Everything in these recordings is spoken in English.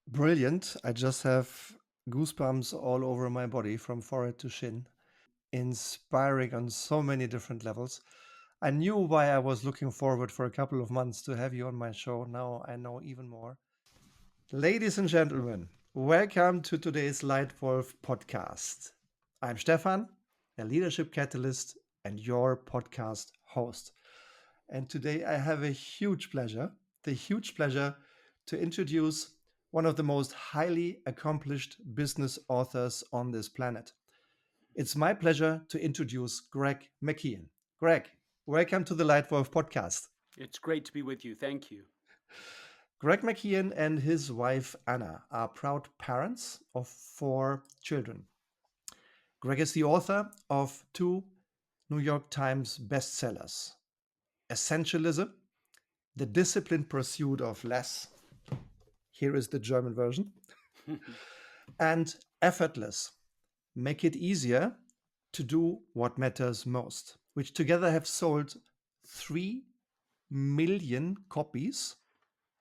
Brilliant. I just have goosebumps all over my body from forehead to shin. Inspiring on so many different levels. I knew why I was looking forward for a couple of months to have you on my show. Now I know even more. Ladies and gentlemen, welcome to today's LEITWOLF podcast. I'm Stefan, a leadership catalyst and your podcast host. And today I have the huge pleasure to introduce one of the most highly accomplished business authors on this planet. It's my pleasure to introduce Greg McKeown. Greg, welcome to the LEITWOLF podcast. It's great to be with you. Thank you. Greg McKeown and his wife Anna are proud parents of four children. Greg is the author of two New York Times bestsellers: Essentialism, The Disciplined Pursuit of Less. Here is the German version. And Effortless, Make It Easier to Do What Matters Most, which together have sold 3 million copies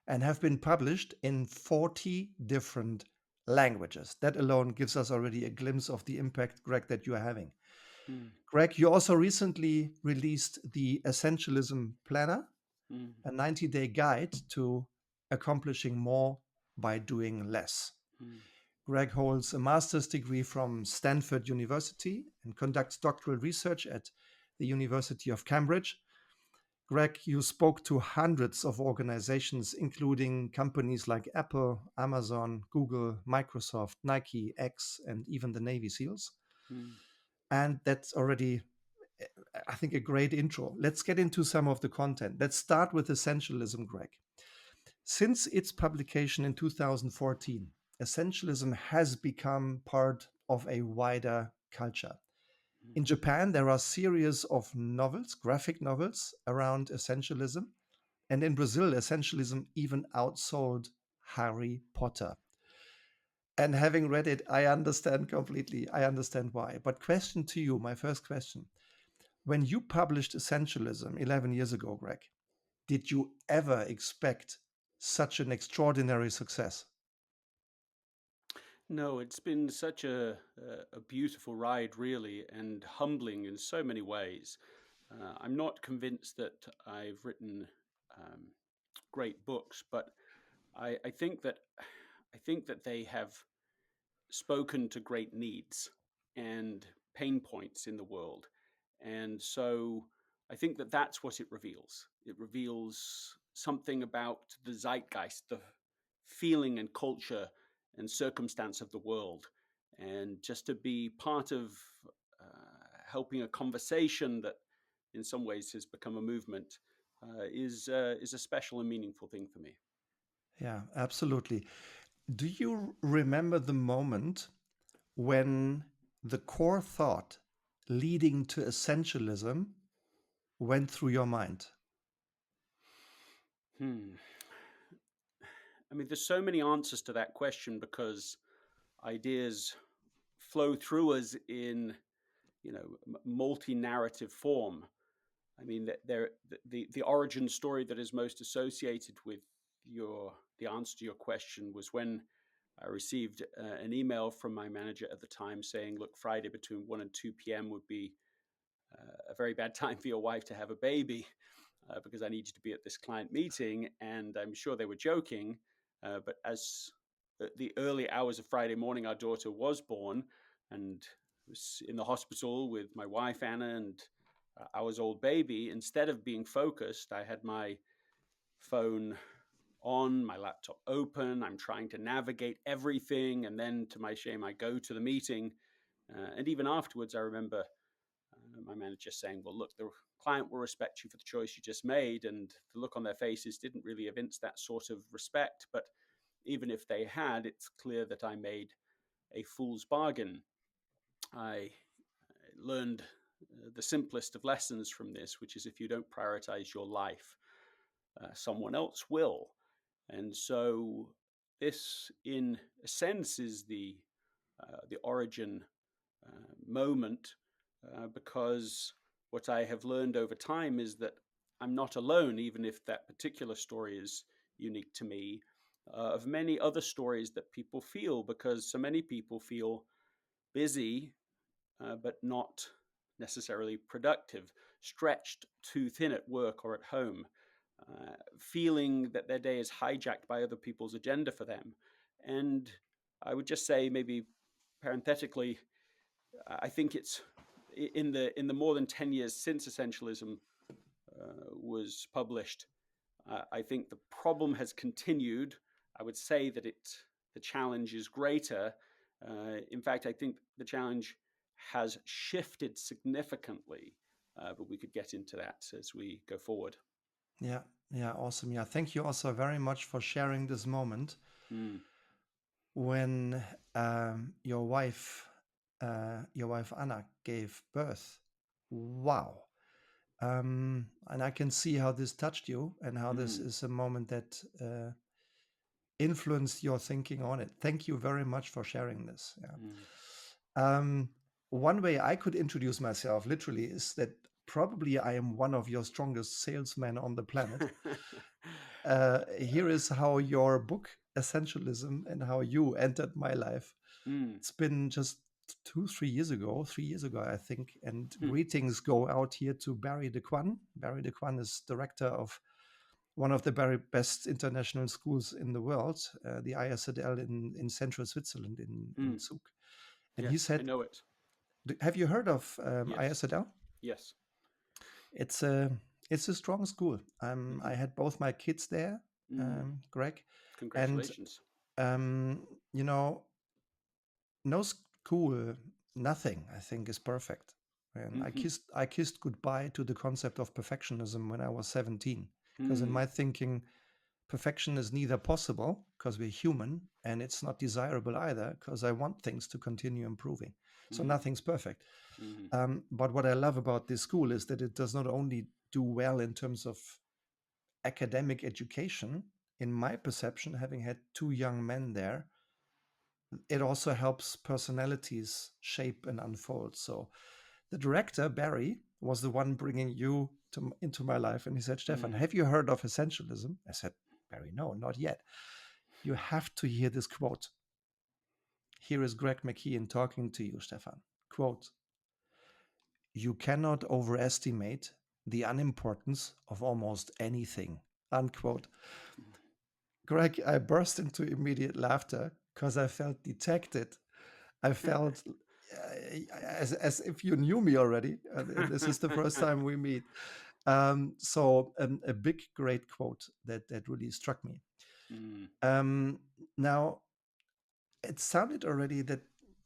and have been published in 40 different languages. That alone gives us already a glimpse of the impact, Greg, that you are having. Mm, Greg, you also recently released the Essentialism Planner, mm, a 90-day guide to accomplishing more by doing less. mm. Greg holds a master's degree from Stanford University and conducts doctoral research at the University of Cambridge. Greg, you spoke to hundreds of organizations, including companies like Apple, Amazon, Google, Microsoft, Nike, X, and even the Navy SEALs. Mm. And that's already, I think, a great intro. Let's get into some of the content. Let's start with Essentialism, Greg. Since its publication in 2014, Essentialism has become part of a wider culture. In Japan, there are series of novels, graphic novels, around essentialism. And in Brazil, essentialism even outsold Harry Potter. And having read it, I understand completely. I understand why. But question to you, my first question. When you published Essentialism 11 years ago, Greg, did you ever expect such an extraordinary success? No, it's been such a beautiful ride, really, and humbling in so many ways. I'm not convinced that I've written um, great books, but I think that they have spoken to great needs and pain points in the world, and so I think that that's what it reveals. It reveals something about the zeitgeist, the feeling and culture and circumstance of the world, and just to be part of helping a conversation that, in some ways, has become a movement, is a special and meaningful thing for me. Yeah, absolutely. Do you remember the moment when the core thought leading to essentialism went through your mind? Hmm. I mean, there's so many answers to that question because ideas flow through us in, multi-narrative form. I mean, the origin story that is most associated with the answer to your question was when I received an email from my manager at the time saying, "Look, Friday between 1 and 2 p.m. would be a very bad time for your wife to have a baby because I need you to be at this client meeting." And I'm sure they were joking, but as the early hours of Friday morning, our daughter was born, and was in the hospital with my wife Anna and our old baby. Instead of being focused, I had my phone on, my laptop open. I'm trying to navigate everything, and then, to my shame, I go to the meeting. And even afterwards, I remember my manager saying, "Well, look, the client will respect you for the choice you just made." And the look on their faces didn't really evince that sort of respect. But even if they had, it's clear that I made a fool's bargain. I learned the simplest of lessons from this, which is if you don't prioritize your life, someone else will. And so, this, in a sense, is the origin moment, because what I have learned over time is that I'm not alone, even if that particular story is unique to me. of many other stories that people feel, because so many people feel busy, but not necessarily productive, stretched too thin at work or at home, feeling that their day is hijacked by other people's agenda for them. And I would just say, maybe parenthetically, I think it's in the more than 10 years since Essentialism was published, I think the problem has continued. I would say that the challenge is greater. In fact, I think the challenge has shifted significantly, but we could get into that as we go forward. Yeah, yeah, awesome. Yeah, thank you also very much for sharing this moment Mm, when your wife Anna gave birth. Wow. And I can see how this touched you and how this mm, is a moment that influenced your thinking on it. Thank you very much for sharing this. Yeah. mm. Um, one way I could introduce myself literally is that probably I am one of your strongest salesmen on the planet. Here is how your book, Essentialism, and how you entered my life. Mm, It's been just 3 years ago, I think. And mm, greetings go out here to Barry DeQuan. Barry DeQuan is director of one of the very best international schools in the world, the ISDL in central Switzerland, in mm. Zug. And he Yes, I said, know it. have you heard of Yes, ISDL? yes. It's a it's a strong school. Hmm. I had both my kids there, Mm. Greg, and Congratulations. um, you know, no school, nothing I think is perfect. And I Hmm. kissed goodbye to the concept of perfectionism when I was 17, because in Mm. my thinking, perfection is neither possible because we're human, and it's not desirable either because I want things to continue improving. So Mm. nothing's perfect. Mm. But what I love about this school is that it does not only do well in terms of academic education, in my perception, having had two young men there, it also helps personalities shape and unfold. So the director, Barry, was the one bringing you into my life. And he said, Stefan, Mm. have you heard of essentialism? I said, Barry, no, not yet. You have to hear this quote. Here is Greg McKeown talking to you, Stefan. Quote, you cannot overestimate the unimportance of almost anything. Unquote. Greg, I burst into immediate laughter because I felt detected. I felt as if you knew me already. And this is the first time we meet. So a big, great quote that really struck me. Mm. Um, now, it sounded already that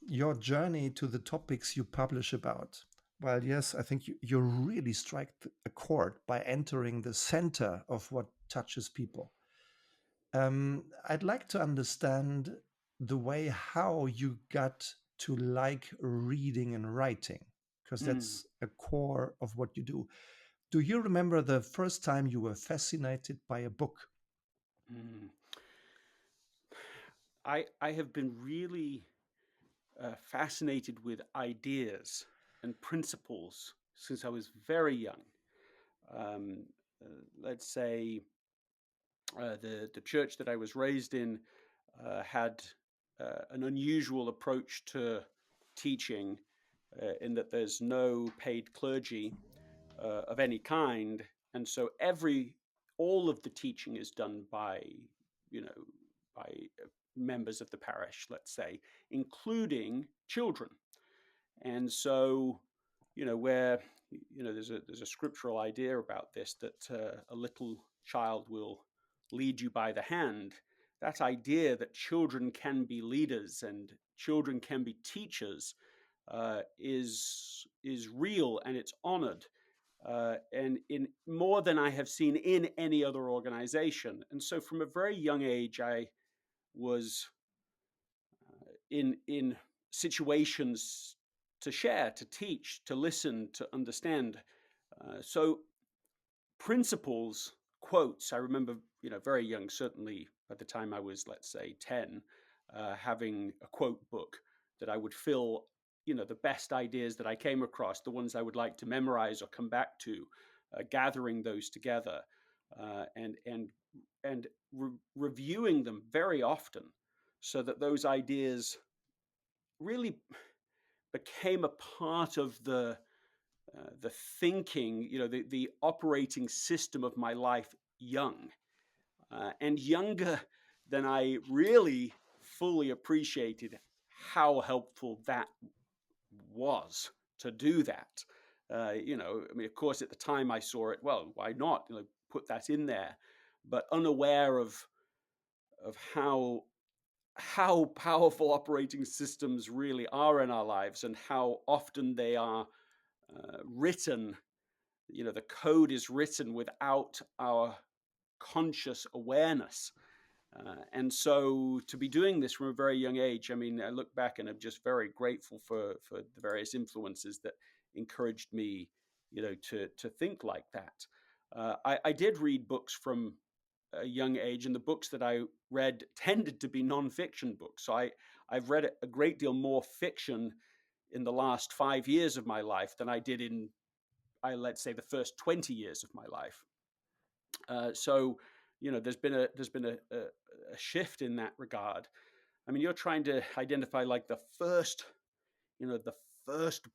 your journey to the topics you publish about, well, yes, I think you really strike a chord by entering the center of what touches people. I'd like to understand the way how you got to like reading and writing, because Mm. that's a core of what you do. Do you remember the first time you were fascinated by a book? Mm. I have been really fascinated with ideas and principles since I was very young. Um, let's say the church that I was raised in had an unusual approach to teaching, in that there's no paid clergy of any kind, and so all of the teaching is done by, you know, by members of the parish, let's say, including children. And so, where there's a scriptural idea about this, that a little child will lead you by the hand. That idea that children can be leaders and children can be teachers is real, and it's honored, and in more than I have seen in any other organization. And so, from a very young age, I was in situations to share, to teach, to listen, to understand. So principles, quotes. I remember, very young, certainly by the time I was, let's say, 10, having a quote book that I would fill, the best ideas that I came across, the ones I would like to memorize or come back to, gathering those together, and and reviewing them very often, so that those ideas really became a part of the thinking, the operating system of my life young, and younger than I really fully appreciated how helpful that was to do that. I mean, of course, at the time I saw it, well, why not? Put that in there, but unaware of how powerful operating systems really are in our lives, and how often they are written. The code is written without our conscious awareness. And so to be doing this from a very young age, I mean, I look back and I'm just very grateful for the various influences that encouraged me, to think like that. I did read books from a young age, and the books that I read tended to be nonfiction books. So I've read a great deal more fiction in the last 5 years of my life than I did in, let's say, the first 20 years of my life. So there's been a shift in that regard. I mean, you're trying to identify like the first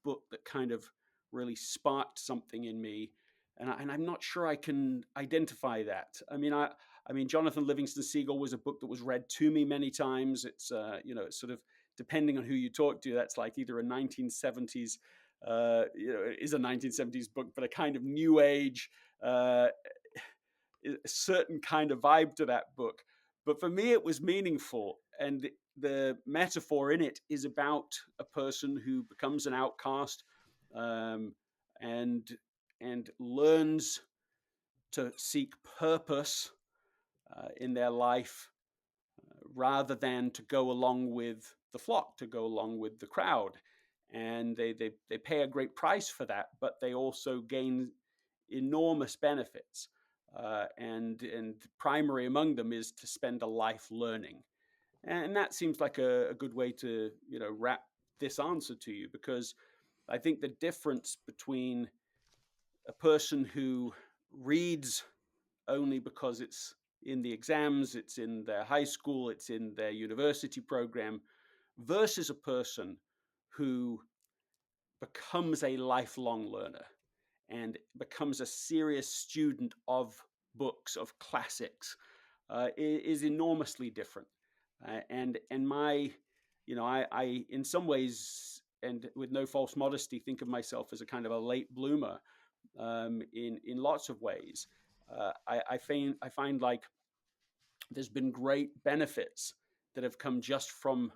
book that kind of really sparked something in me, and I'm not sure I can identify that. I mean, Jonathan Livingston Seagull was a book that was read to me many times. It's sort of, depending on who you talk to, that's like either a 1970s, it is a 1970s book, but a kind of new age, a certain kind of vibe to that book. But for me, it was meaningful. And the metaphor in it is about a person who becomes an outcast, um, and learns to seek purpose in their life, rather than to go along with the flock, to go along with the crowd. And they pay a great price for that, but they also gain enormous benefits. And primary among them is to spend a life learning. And that seems like a good way to wrap this answer to you, because I think the difference between a person who reads only because it's in the exams, it's in their high school, it's in their university program, versus a person who becomes a lifelong learner and becomes a serious student of books, of classics, is enormously different. And my, I in some ways, and with no false modesty, think of myself as a kind of a late bloomer, in lots of ways. I find like there's been great benefits that have come just from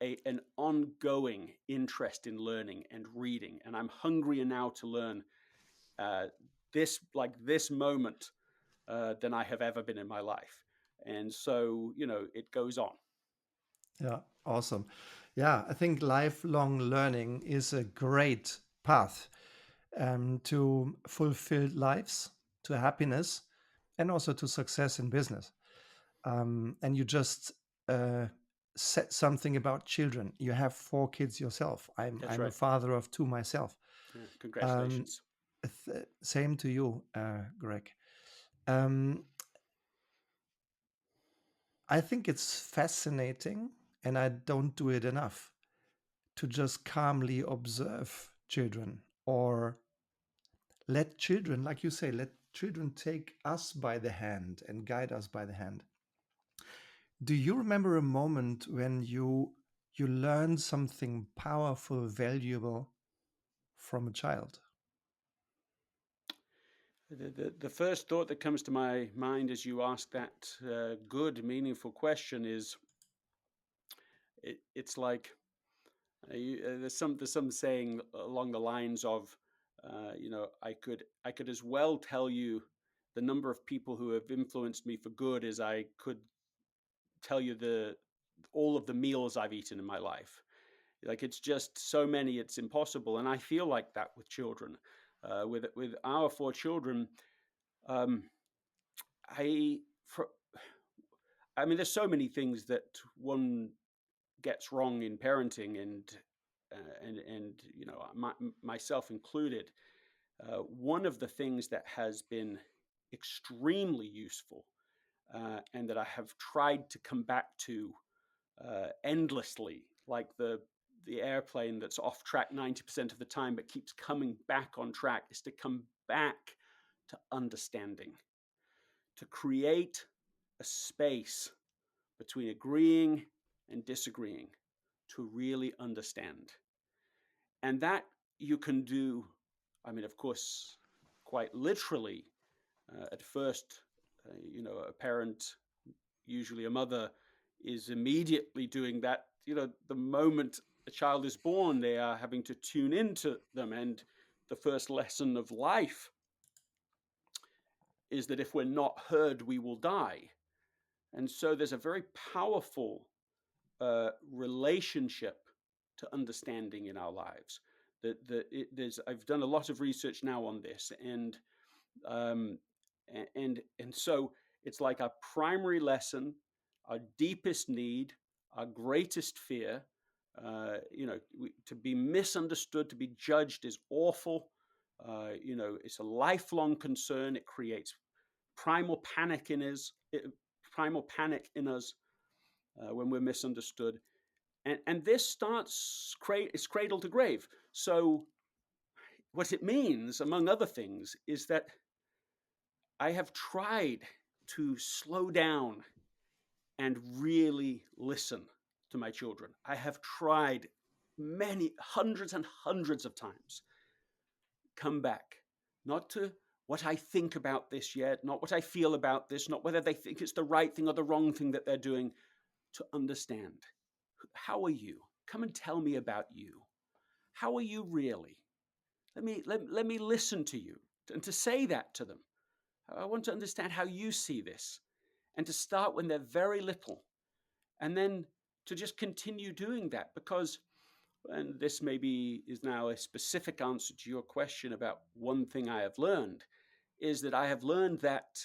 an ongoing interest in learning and reading, and I'm hungrier now to learn, uh, this moment, than I have ever been in my life. And so, it goes on. Yeah, awesome. Yeah, I think lifelong learning is a great path to fulfilled lives, to happiness, and also to success in business. And you just uh, said something about children. You have 4 kids yourself. That's I'm a right. father of 2 myself. Yeah, Um, congratulations. Same to you, Greg. Um, I think it's fascinating, and I don't do it enough, to just calmly observe children, or let children, like you say, let children take us by the hand and guide us by the hand. Do you remember a moment when you learned something powerful, valuable from a child? The first thought that comes to my mind as you ask that good, meaningful question is, it's like, there's some saying along the lines of, I could as well tell you the number of people who have influenced me for good as I could tell you the all of the meals I've eaten in my life. Like, it's just so many, it's impossible. And I feel like that with children. With our 4 children, um, I for, I mean, there's so many things that one gets wrong in parenting, and myself included. One of the things that has been extremely useful, and that I have tried to come back to endlessly, like the airplane that's off track 90% of the time but keeps coming back on track, is to come back to understanding, to create a space between agreeing and disagreeing, to really understand. And that you can do, I mean, of course, quite literally. At first, a parent, usually a mother, is immediately doing that. The moment a child is born, they are having to tune into them. And the first lesson of life is that if we're not heard, we will die. And so there's a very powerful relationship to understanding in our lives. I've done a lot of research now on this, um, and so it's like our primary lesson, our deepest need, our greatest fear. To be misunderstood, to be judged is awful. It's a lifelong concern. It creates primal panic in us. When we're misunderstood, and this it's cradle to grave. So what it means, among other things, is that I have tried to slow down and really listen to my children. I have tried many hundreds and hundreds of times. Come back, not to what I think about this yet, not what I feel about this, not whether they think it's the right thing or the wrong thing that they're doing, to understand. How are you? Come and tell me about you. How are you really? Let me listen to you, and to say that to them. I want to understand how you see this, and to start when they're very little, and then to just continue doing that. Because, and this maybe is now a specific answer to your question about one thing I have learned, is that I have learned that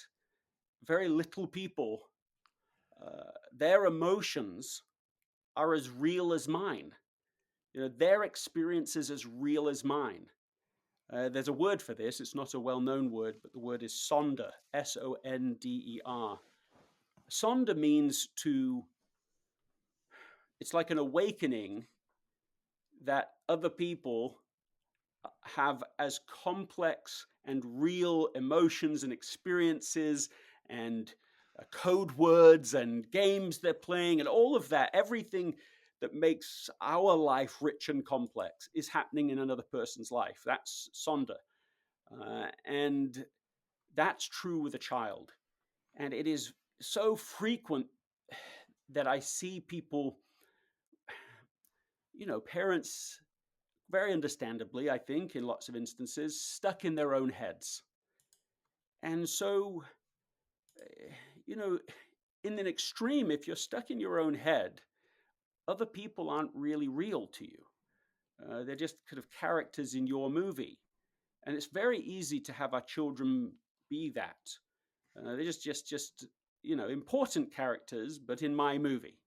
very little people, their emotions are as real as mine. Their experience is as real as mine. There's a word for this. It's not a well-known word, but the word is sonder, Sonder. Sonder means it's like an awakening that other people have as complex and real emotions and experiences and code words and games they're playing and all of that. Everything that makes our life rich and complex is happening in another person's life. That's Sonder. And that's true with a child. And it is so frequent that I see people, parents, very understandably, I think, in lots of instances, stuck in their own heads. And so, in an extreme, if you're stuck in your own head, other people aren't really real to you. They're just kind of characters in your movie. And it's very easy to have our children be that. They're just important characters, but in my movie.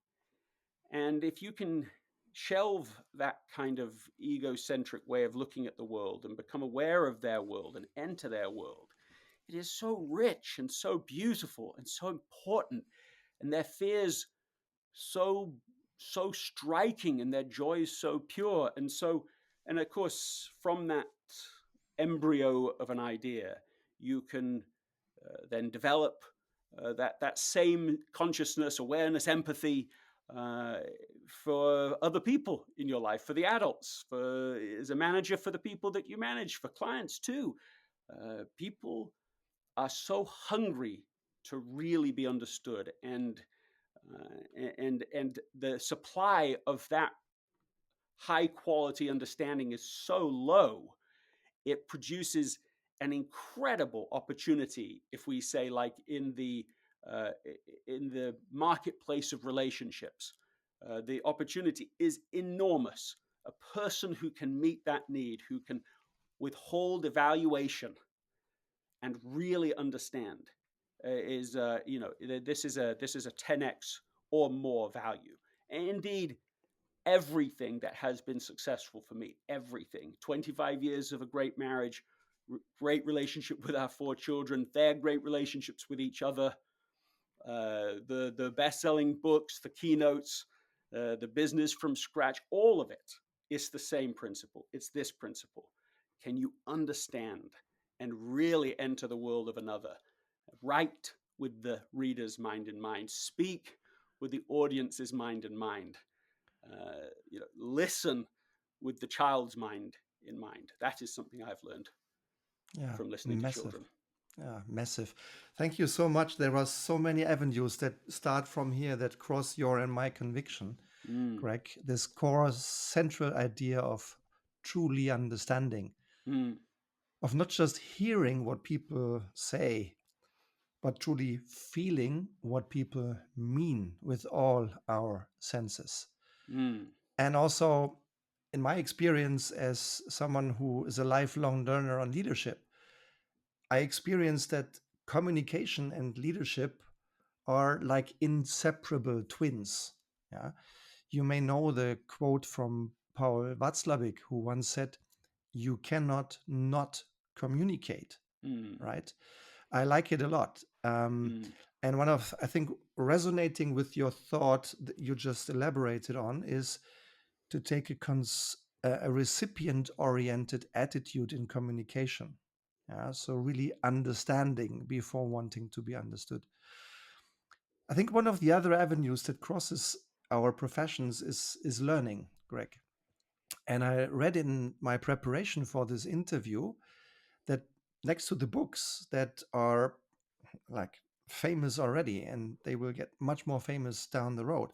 And if you can shelve that kind of egocentric way of looking at the world and become aware of their world and enter their world, it is so rich and so beautiful and so important, and their fears so striking and their joys so pure. And of course, from that embryo of an idea, you can then develop that same consciousness, awareness, empathy for other people in your life, for the adults, as a manager, for the people that you manage, for clients too. People are so hungry to really be understood, and the supply of that high quality understanding is so low, it produces an incredible opportunity. If we say, like in the marketplace of relationships, the opportunity is enormous. A person who can meet that need, who can withhold evaluation and really understand, this is a 10x or more value. And indeed, everything that has been successful for me, everything, 25 years of a great marriage, great relationship with our 4 children, their great relationships with each other, the best-selling books, the keynotes, the business from scratch, all of it. It's the same principle. It's this principle. Can you understand and really enter the world of another? Write with the reader's mind in mind. Speak with the audience's mind in mind. Listen with the child's mind in mind. That is something I've learned Yeah, from listening to massive. children. Yeah, massive. Thank you so much. There are so many avenues that start from here that cross your and my conviction, Mm, Greg. This core central idea of truly understanding, mm, of not just hearing what people say, but truly feeling what people mean with all our senses. mm, And also, in my experience as someone who is a lifelong learner on leadership, I experienced that communication and leadership are like inseparable twins. Yeah. You may know the quote from Paul Watzlawick, who once said, "You cannot not communicate," mm, right? I like it a lot. mm, And one of, I think, resonating with your thought that you just elaborated on is to take a recipient oriented attitude in communication. Yeah, so really understanding before wanting to be understood. I think one of the other avenues that crosses our professions is learning, Greg. And I read in my preparation for this interview that next to the books that are like famous already and they will get much more famous down the road,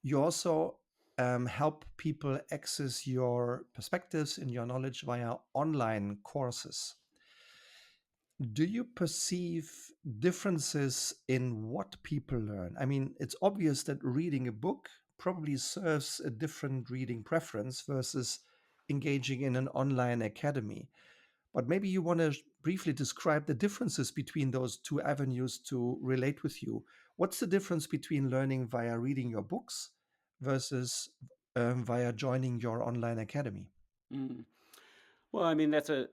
you also help people access your perspectives and your knowledge via online courses. Do you perceive differences in what people learn? I mean, it's obvious that reading a book probably serves a different reading preference versus engaging in an online academy. But maybe you want to briefly describe the differences between those two avenues to relate with you. What's the difference between learning via reading your books versus via joining your online academy? mm. Well, I mean, that's a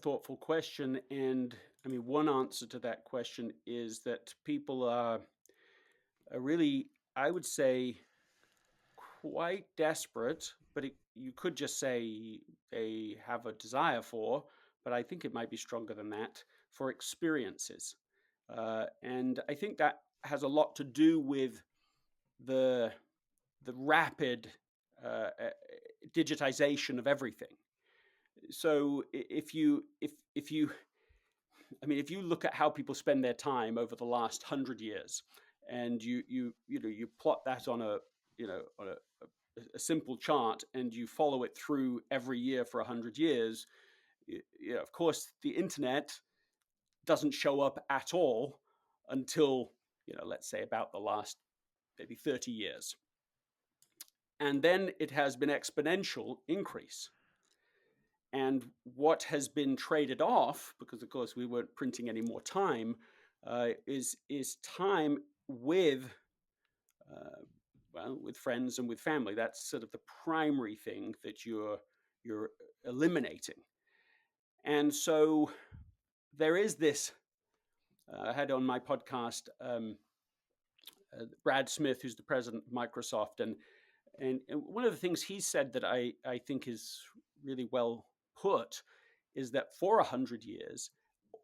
thoughtful question. And I mean, one answer to that question is that people are really, I would say, quite desperate, but you could just say they have a desire for, but I think it might be stronger than that, for experiences. And I think that has a lot to do with the the rapid digitization of everything. So if you I mean, if you look at how people spend their time over the last 100 years, and you plot that on a simple chart, and you follow it through every year for 100 years, of course the internet doesn't show up at all until, let's say, about the last maybe 30 years, and then it has been exponential increase. And what has been traded off, because of course we weren't printing any more time, is time with with friends and with family. That's sort of the primary thing that you're eliminating. And so there is this. I had on my podcast Brad Smith, who's the president of Microsoft, and one of the things he said that I think is really well put is that for 100 years,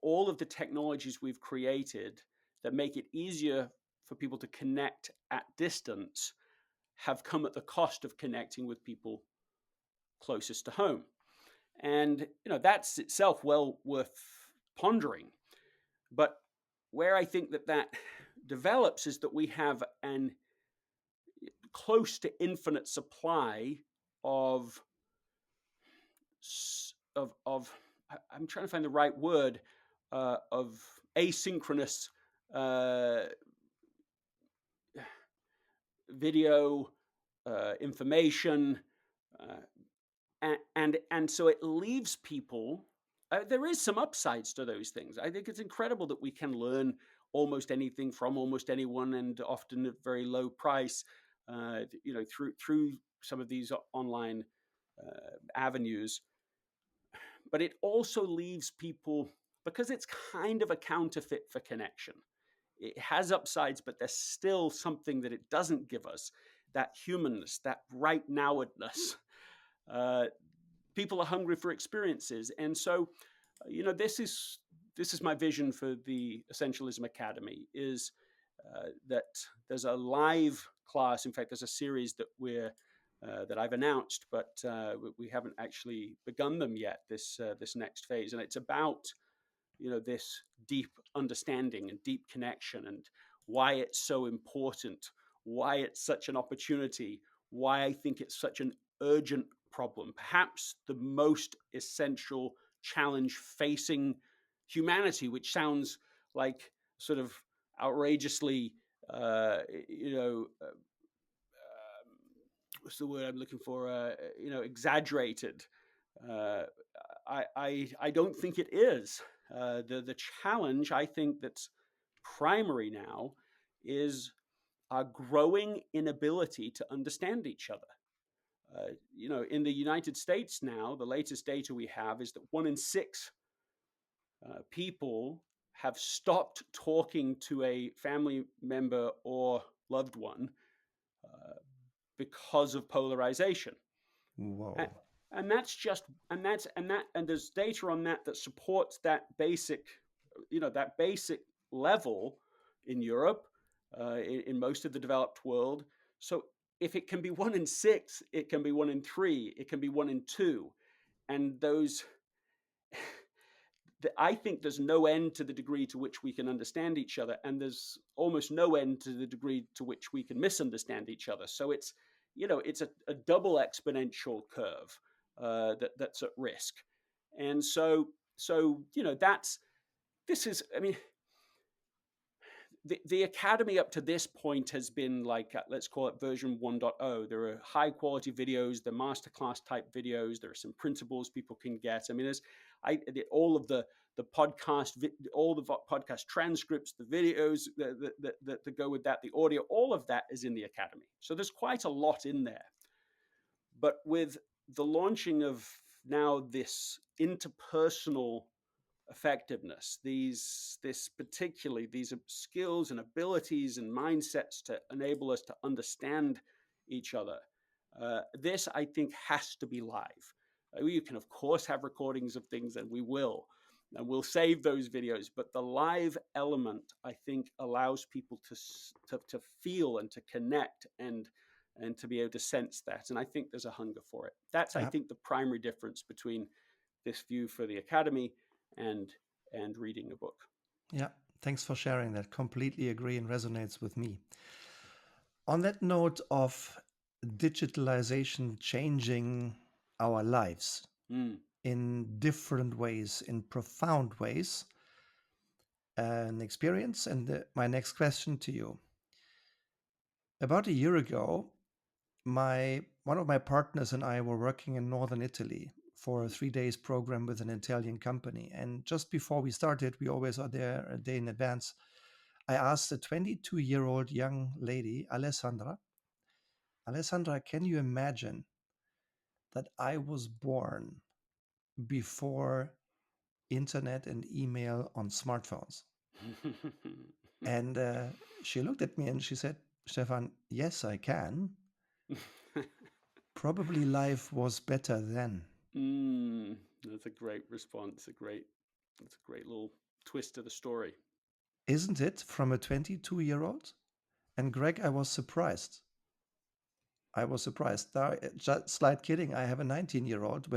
all of the technologies we've created that make it easier for people to connect at distance have come at the cost of connecting with people closest to home. And that's itself well worth pondering. But where I think that develops is that we have an close to infinite supply of of I'm trying to find the right word, of asynchronous uh, video information, and so it leaves people. There is some upsides to those things. I think it's incredible that we can learn almost anything from almost anyone, and often at very low price. Through some of these online avenues, but it also leaves people, because it's kind of a counterfeit for connection. it has upsides, but there's still something that it doesn't give us, that humanness, that right nowedness. Uh, People are hungry for experiences. And so, this is my vision for the Essentialism Academy, is that there's a live class. In fact, there's a series that I've announced, but we haven't actually begun them yet. This next phase, and it's about this deep understanding and deep connection, and why it's so important, why it's such an opportunity, why I think it's such an urgent problem, perhaps the most essential challenge facing humanity, which sounds like sort of outrageously uh, you know uh, what's the word I'm looking for, exaggerated. uh, I don't think it is. The challenge, I think, that's primary now is our growing inability to understand each other. In the United States now, the latest data we have is that 1 in 6 people have stopped talking to a family member or loved one uh, because of polarization. And, Whoa. and that's just and there's data on that supports that basic, that basic level in Europe, in most of the developed world. So if it can be 1 in 6, it can be 1 in 3, it can be 1 in 2, and those I think there's no end to the degree to which we can understand each other, and there's almost no end to the degree to which we can misunderstand each other. So it's a double exponential curve that's at risk. And that's this is I mean the academy up to this point has been like, let's call it version 1.0. There are high quality videos, the masterclass type videos. There are some principles people can get. I mean, all of the podcast, all the podcast transcripts, the videos that go with that, the audio, all of that is in the academy. So there's quite a lot in there. But with the launching of now this interpersonal effectiveness, particularly these skills and abilities and mindsets to enable us to understand each other, this, I think, has to be live. You can of course have recordings of things, and we'll save those videos, but the live element, I think, allows people to feel and to connect and to be able to sense that. And I think there's a hunger for it. That's, I Yeah. think, the primary difference between this view for the academy and reading a book. Yeah. Thanks for sharing that. Completely agree and resonates with me. On that note of digitalization changing our lives Mm. in different ways, in profound ways, an experience. And my next question to you. About a year ago, one of my partners and I were working in northern Italy for a 3 days program with an Italian company. And just before we started, we always are there a day in advance. I asked a 22-year-old young lady, Alessandra, can you imagine that I was born before internet and email on smartphones? And she looked at me and she said, Stefan, yes, I can. Probably life was better then. mm, that's a great response. That's a great little twist to the story. Isn't it, from a 22-year-old? And Greg, I was surprised. Now, just slight kidding. I have a 19-year-old.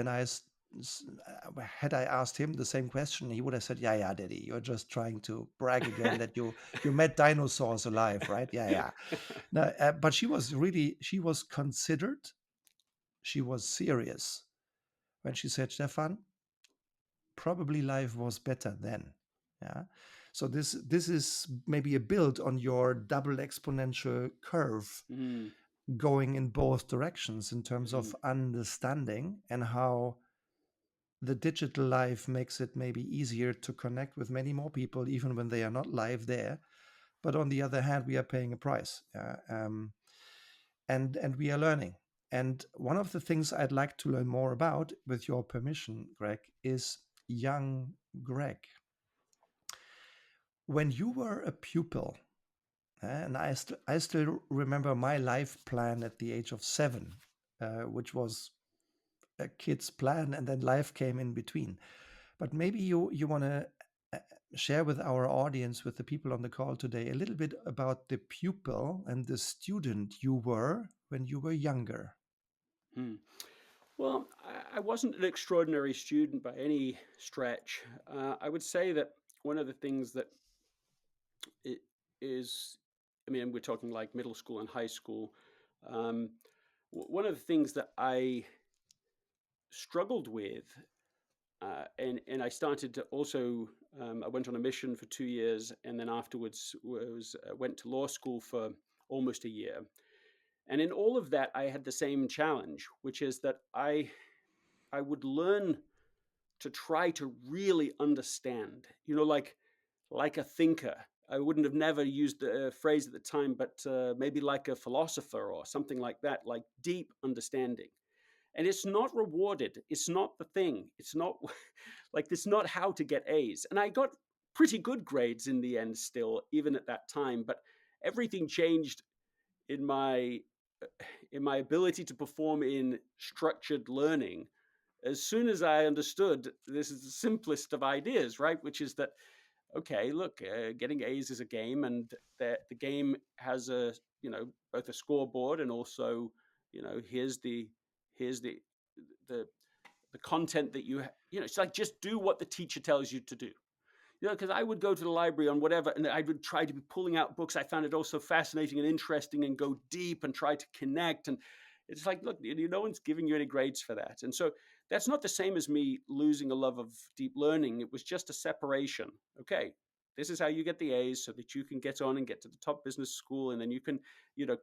Had I asked him the same question, he would have said, "Yeah, yeah, Daddy, you're just trying to brag again that you met dinosaurs alive, right? Yeah, yeah." No, but she was considered. She was serious when she said, "Stefan, probably life was better then." Yeah. So this is maybe a build on your double exponential curve mm, going in both directions in terms mm, of understanding and how the digital life makes it maybe easier to connect with many more people even when they are not live there, but on the other hand we are paying a price, and we are learning. And one of the things I'd like to learn more about, with your permission, Greg, is young Greg. When you were a pupil, and I still remember my life plan at the age of 7, which was a kid's plan, and then life came in between. But maybe you want to share with our audience, with the people on the call today, a little bit about the pupil and the student you were when you were younger. Hmm. Well, I wasn't an extraordinary student by any stretch. I would say that one of the things that it is, I mean, we're talking like middle school and high school. Um, One of the things that I struggled with, and I started to also, I went on a mission for 2 years, and then afterwards went to law school for almost a year. And in all of that, I had the same challenge, which is that I would learn to try to really understand, like a thinker. I wouldn't have never used the phrase at the time, but maybe like a philosopher or something like that, like deep understanding. And it's not rewarded. It's not the thing. It's not like it's not how to get A's. And I got pretty good grades in the end still, even at that time. But everything changed in my in my ability to perform in structured learning as soon as I understood this is the simplest of ideas, right? Which is that, okay, look, getting A's is a game, and the game has both a scoreboard and also, here's the the content that it's like just do what the teacher tells you to do. Because I would go to the library on whatever, and I would try to be pulling out books. I found it also fascinating and interesting, and go deep and try to connect. And it's like, look, no one's giving you any grades for that. And so that's not the same as me losing a love of deep learning. It was just a separation. Okay, this is how you get the A's so that you can get on and get to the top business school, and then you can,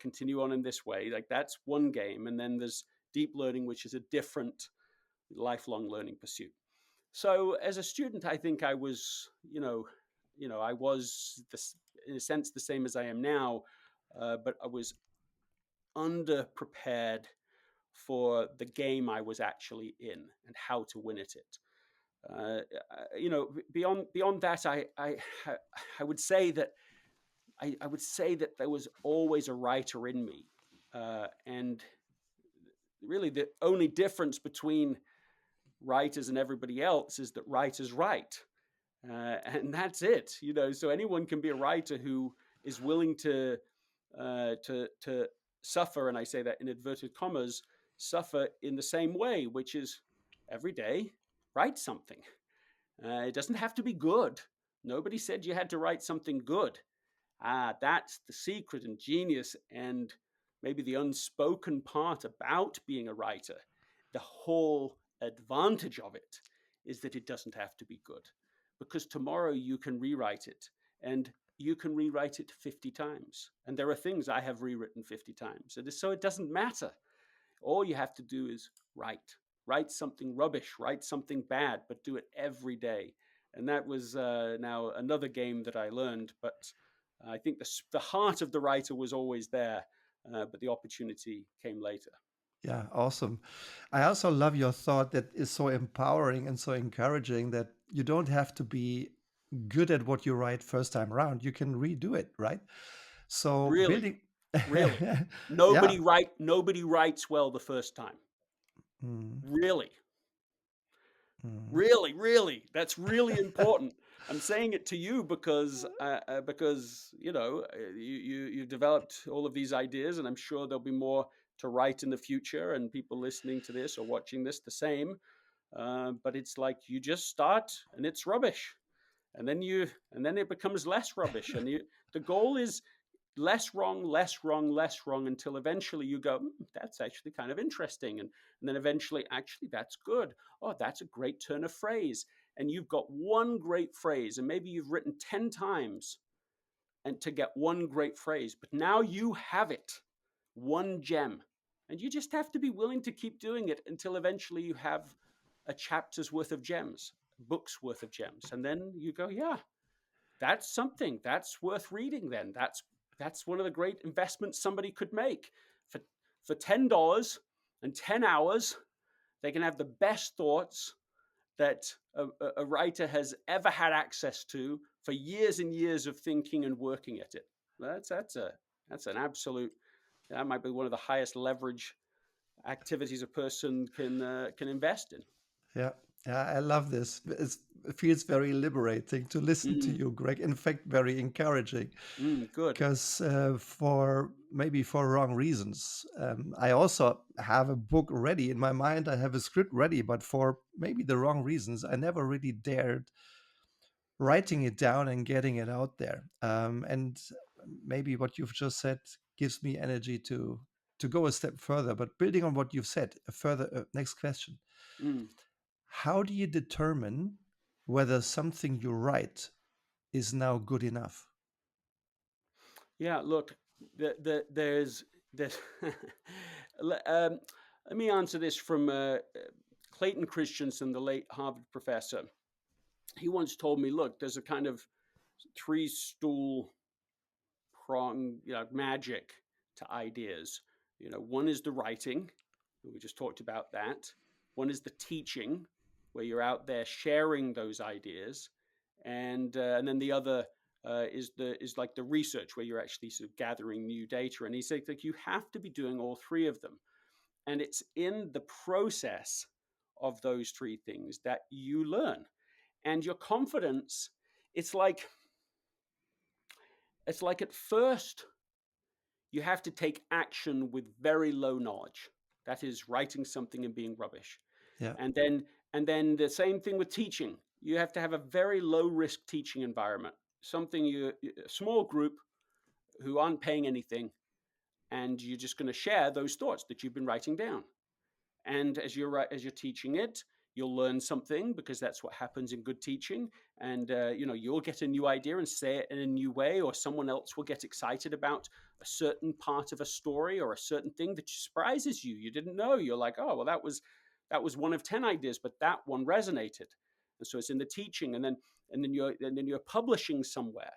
continue on in this way. Like that's one game, and then there's deep learning, which is a different lifelong learning pursuit. So as a student, I think I was, I was this, in a sense the same as I am now, but I was underprepared for the game I was actually in and how to win at it. Beyond that, I would say that I would say that there was always a writer in me, and really the only difference between writers and everybody else is that writers write. And that's it. So anyone can be a writer who is willing to suffer, and I say that in inverted commas, suffer in the same way, which is every day write something. It doesn't have to be good. Nobody said you had to write something good. That's the secret and genius, and maybe the unspoken part about being a writer. The whole advantage of it is that it doesn't have to be good, because tomorrow you can rewrite it, and you can rewrite it 50 times. And there are things I have rewritten 50 times. So it doesn't matter. All you have to do is write. Write something rubbish, write something bad, but do it every day. And that was now another game that I learned. But I think the heart of the writer was always there, but the opportunity came later. Yeah, awesome. I also love your thought that is so empowering and so encouraging, that you don't have to be good at what you write first time around. You can redo it, right? So Really, building, really. yeah. Nobody writes well the first time. Mm, Really. mm. Really, that's really important. I'm saying it to you because you developed all of these ideas, and I'm sure there'll be more to write in the future, and people listening to this or watching this the same. But it's like you just start, and it's rubbish, and then it becomes less rubbish, and the goal is less wrong, less wrong, less wrong, until eventually you go, that's actually kind of interesting. And then eventually, actually, that's good. Oh, that's a great turn of phrase. And you've got one great phrase, and maybe you've written 10 times and to get one great phrase, but now you have it, one gem. And you just have to be willing to keep doing it until eventually you have a chapter's worth of gems, a book's worth of gems. And then you go, yeah, that's something that's worth reading. Then that's one of the great investments somebody could make. For $10 and 10 hours, they can have the best thoughts that a writer has ever had access to for years and years of thinking and working at it. That's an absolute, that might be one of the highest leverage activities a person can invest in. Yeah. Yeah, I love this. It feels very liberating to listen to Mm, you, Greg. In fact, very encouraging good. because for maybe for wrong reasons. I also have a book ready in my mind. I have a script ready, but for maybe the wrong reasons, I never really dared writing it down and getting it out there. And maybe what you've just said gives me energy to go a step further. But building on what you've said, a further next question: Mm. how do you determine whether something you write is now good enough? Yeah, look, there's let me answer this from Clayton Christensen, the late Harvard professor. He once told me, look, there's a kind of three stool prong, magic to ideas. One is the writing. We just talked about that. One is the teaching, where you're out there sharing those ideas, and then the other is like the research, where you're actually sort of gathering new data. And he said like you have to be doing all three of them, and it's in the process of those three things that you learn, and your confidence. It's like at first you have to take action with very low knowledge. That is writing something and being rubbish. Yeah. And then the same thing with teaching. You have to have a very low risk teaching environment. Something a small group who aren't paying anything, and you're just going to share those thoughts that you've been writing down. And as you're teaching it, you'll learn something, because that's what happens in good teaching. And you'll get a new idea and say it in a new way, or someone else will get excited about a certain part of a story or a certain thing that surprises you. You didn't know. You're like, oh well, that was one of 10 ideas, but that one resonated. And so it's in the teaching, and then you're publishing somewhere.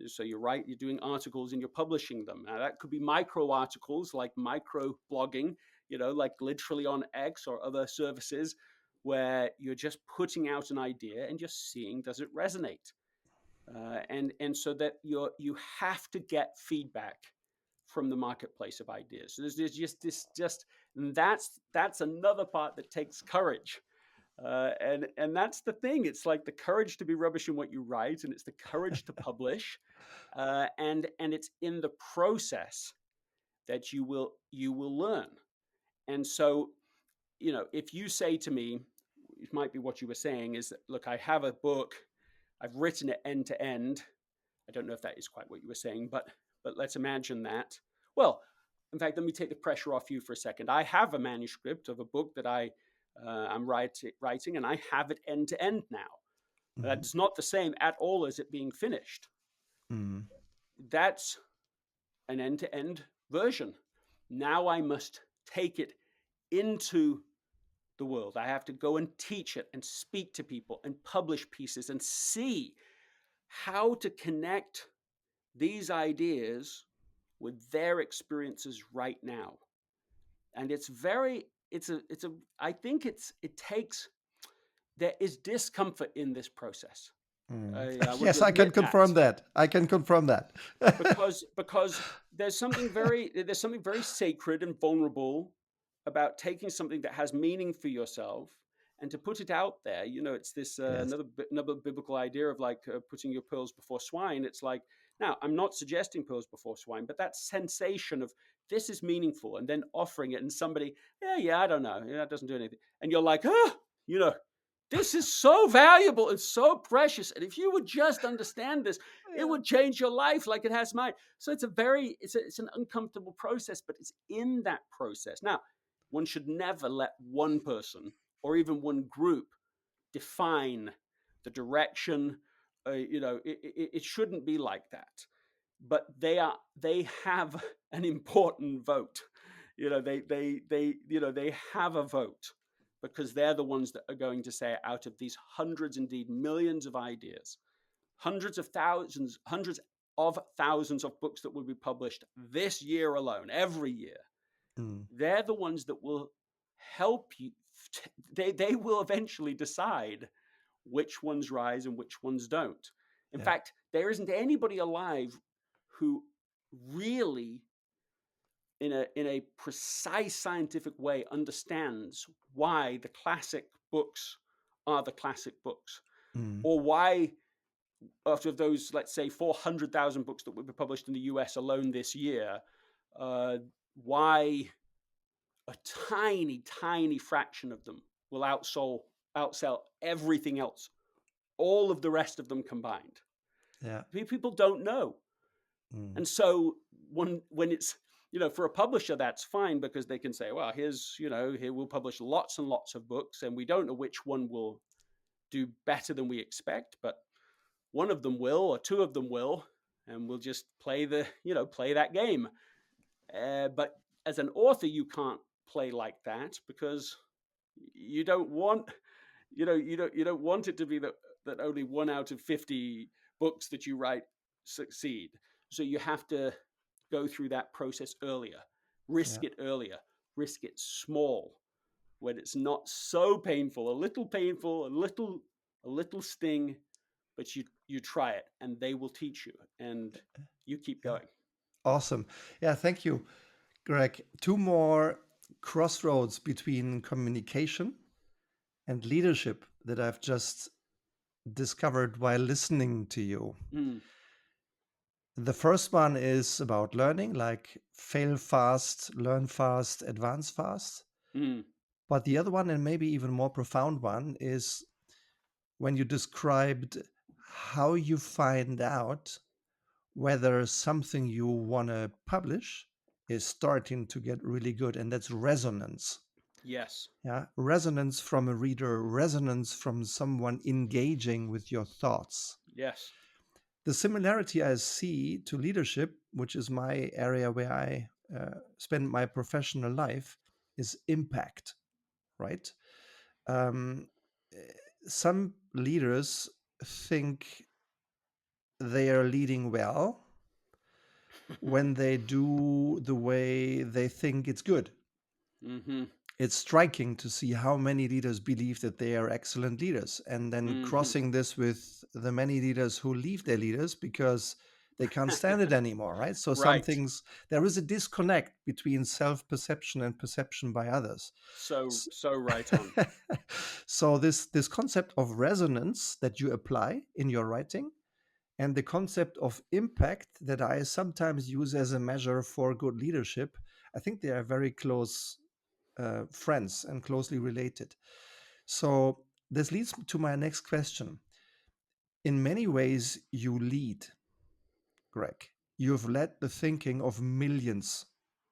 So you're doing articles and you're publishing them. Now that could be micro articles, like micro blogging, like literally on X or other services, where you're just putting out an idea and just seeing, does it resonate? And so that you have to get feedback from the marketplace of ideas. So there's just and that's another part that takes courage. And that's the thing. It's like the courage to be rubbish in what you write, and it's the courage to publish, and it's in the process that you will learn. And so, if you say to me, it might be what you were saying is that, look, I have a book, I've written it end to end. I don't know if that is quite what you were saying, but let's imagine that. Well, in fact, let me take the pressure off you for a second. I have a manuscript of a book that I'm writing, and I have it end to end now. Mhm. That's not the same at all as it being finished. Mhm. That's an end to end version. Now I must take it into the world. I have to go and teach it and speak to people and publish pieces and see how to connect these ideas with their experiences right now. And I think it takes, there is discomfort in this process. Mhm. I want to Yes, I can admit that, confirm that. I can confirm that. because there's something very sacred and vulnerable about taking something that has meaning for yourself and to put it out there. It's this Yes. another biblical idea of like putting your pearls before swine. It's like, now I'm not suggesting pearls before swine, but that sensation of this is meaningful, and then offering it, and somebody, yeah, I don't know, that doesn't do anything, and you're like, you know this is so valuable and so precious, and if you would just understand this, it Yeah. would change your life like it has mine. So it's an uncomfortable process, but it's in that process. Now, one should never let one person or even one group define the direction. It shouldn't be like that. But they have an important vote. They have a vote, because they're the ones that are going to say, out of these hundreds, indeed millions of ideas, hundreds of thousands of books that will be published this year alone, every year, Mm. they're the ones that will help you. They will eventually decide which ones rise and which ones don't. In Yeah. fact, there isn't anybody alive who really, in a precise scientific way, understands why the classic books are the classic books, Mm. or why, after those, let's say, 400,000 books that will be published in the US alone this year, uh, why a tiny, tiny fraction of them will outsell everything else, all of the rest of them combined. Yeah. People don't know. Mm. And so when it's, for a publisher, that's fine, because they can say, well, here we'll publish lots and lots of books, and we don't know which one will do better than we expect, but one of them will, or two of them will, and we'll just play that game. But as an author, you can't play like that, because you don't want you don't want it to be that only 1 out of 50 books that you write succeed. So you have to go through that process earlier, Yeah. risk it earlier, risk it small, when it's not so painful, a little sting, but you try it, and they will teach you, and you keep Yeah. going. Awesome. Yeah. Thank you, Greg. Two more crossroads between communication and leadership that I've just discovered while listening to you. Mm, The first one is about learning, like fail fast, learn fast, advance fast. mm, But the other one, and maybe even more profound one, is when you described how you find out whether something you want to publish is starting to get really good. And that's resonance. yes. Yeah. Resonance from a reader, resonance from someone engaging with your thoughts. Yes. The similarity I see to leadership, which is my area where I spend my professional life, is impact, right? Um, eh, some leaders think they are leading well when they do the way they think it's good. Mm-hmm. It's striking to see how many leaders believe that they are excellent leaders, and then Mm-hmm. crossing this with the many leaders who leave their leaders because they can't stand it anymore, right? So some Right. things, there is a disconnect between self-perception and perception by others. So S- so right on. so this concept of resonance that you apply in your writing, and the concept of impact that I sometimes use as a measure for good leadership, I think they are very close friends and closely related. So this leads to my next question. In many ways, you lead, Greg. You've led the thinking of millions,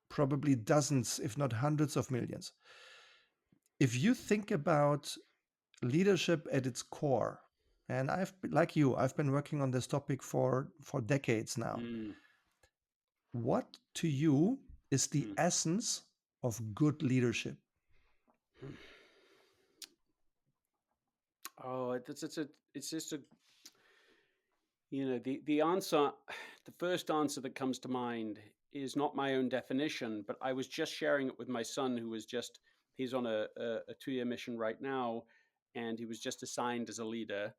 probably dozens, if not hundreds of millions. If you think about leadership at its core, and like you, I've been working on this topic for decades now. Mm, What to you is the mm. essence of good leadership? Oh, it's just a the answer, the first answer that comes to mind is not my own definition, but I was just sharing it with my son, who was just he's on a 2-year mission right now, and he was just assigned as a leader,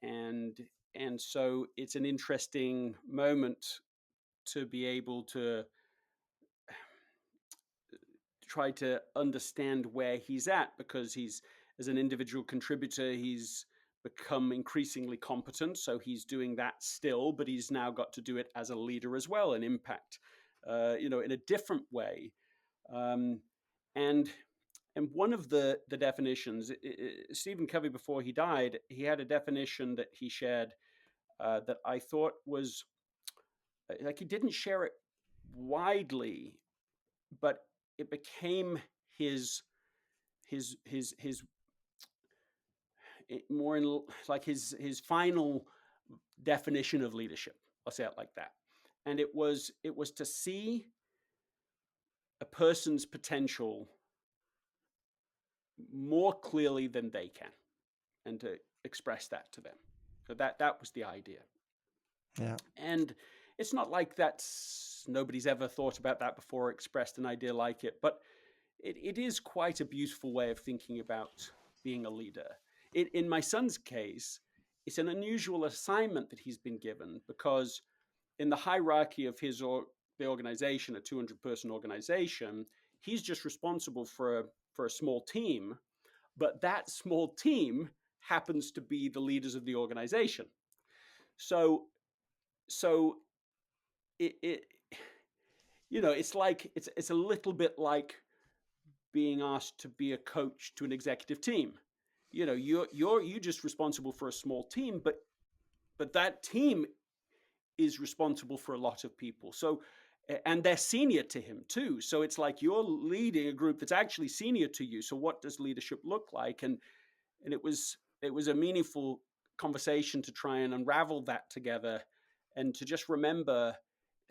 and so it's an interesting moment to be able to try to understand where he's at, because he's, as an individual contributor, he's become increasingly competent, so he's doing that still, but he's now got to do it as a leader as well, and impact in a different way. um, and and one of the definitions, Stephen Covey, before he died, he had a definition that he shared, that I thought was, like, he didn't share it widely, but it became his his more in, like, his final definition of leadership. I'll say it like that. And it was to see a person's potential more clearly than they can, and to express that to them. So that was the idea. Yeah. And it's not like that's nobody's ever thought about that before, expressed an idea like it, but it is quite a beautiful way of thinking about being a leader. In my son's case, it's an unusual assignment that he's been given, because in the hierarchy of the organization, a 200-person organization, he's just responsible for a small team, but that small team happens to be the leaders of the organization. So so it it's like it's a little bit like being asked to be a coach to an executive team. You're just responsible for a small team, but that team is responsible for a lot of people. So, and they're senior to him too. So it's like you're leading a group that's actually senior to you. So what does leadership look like? And it was a meaningful conversation to try and unravel that together, and to just remember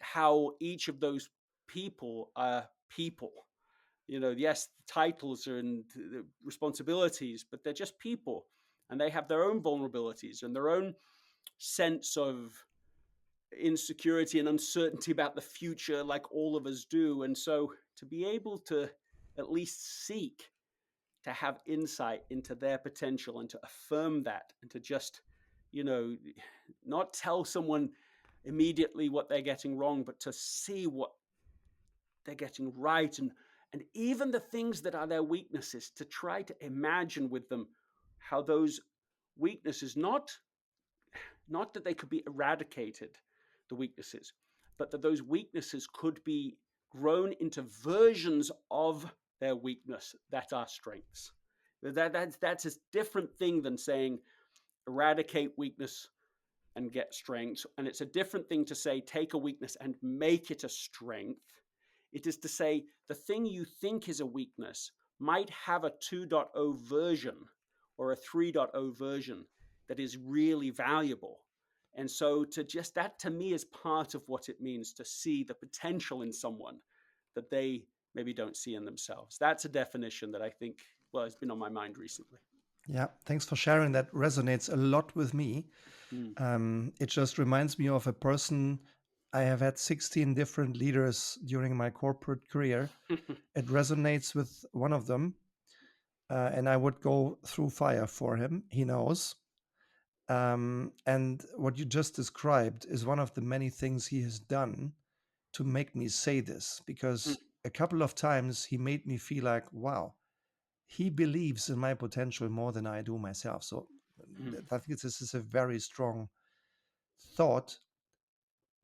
how each of those people are people. Yes, the titles and the responsibilities, but they're just people, and they have their own vulnerabilities and their own sense of insecurity and uncertainty about the future, like all of us do. And so to be able to at least seek to have insight into their potential and to affirm that, and to just, you know, not tell someone immediately what they're getting wrong, but to see what they're getting right, and even the things that are their weaknesses, to try to imagine with them how those weaknesses, not that they could be eradicated, the weaknesses, but that those weaknesses could be grown into versions of their weakness that are strengths. That's a different thing than saying eradicate weakness and get strengths. And it's a different thing to say take a weakness and make it a strength. It is to say the thing you think is a weakness might have a 2.0 version or a 3.0 version that is really valuable. And so that to me is part of what it means to see the potential in someone that they maybe don't see in themselves. That's a definition that I think, well, has been on my mind recently. Yeah, thanks for sharing. That resonates a lot with me. Mm. It just reminds me of a person. I have had 16 different leaders during my corporate career. It resonates with one of them, and I would go through fire for him. He knows. And what you just described is one of the many things he has done to make me say this, because a couple of times he made me feel like, wow, he believes in my potential more than I do myself. So I think this is a very strong thought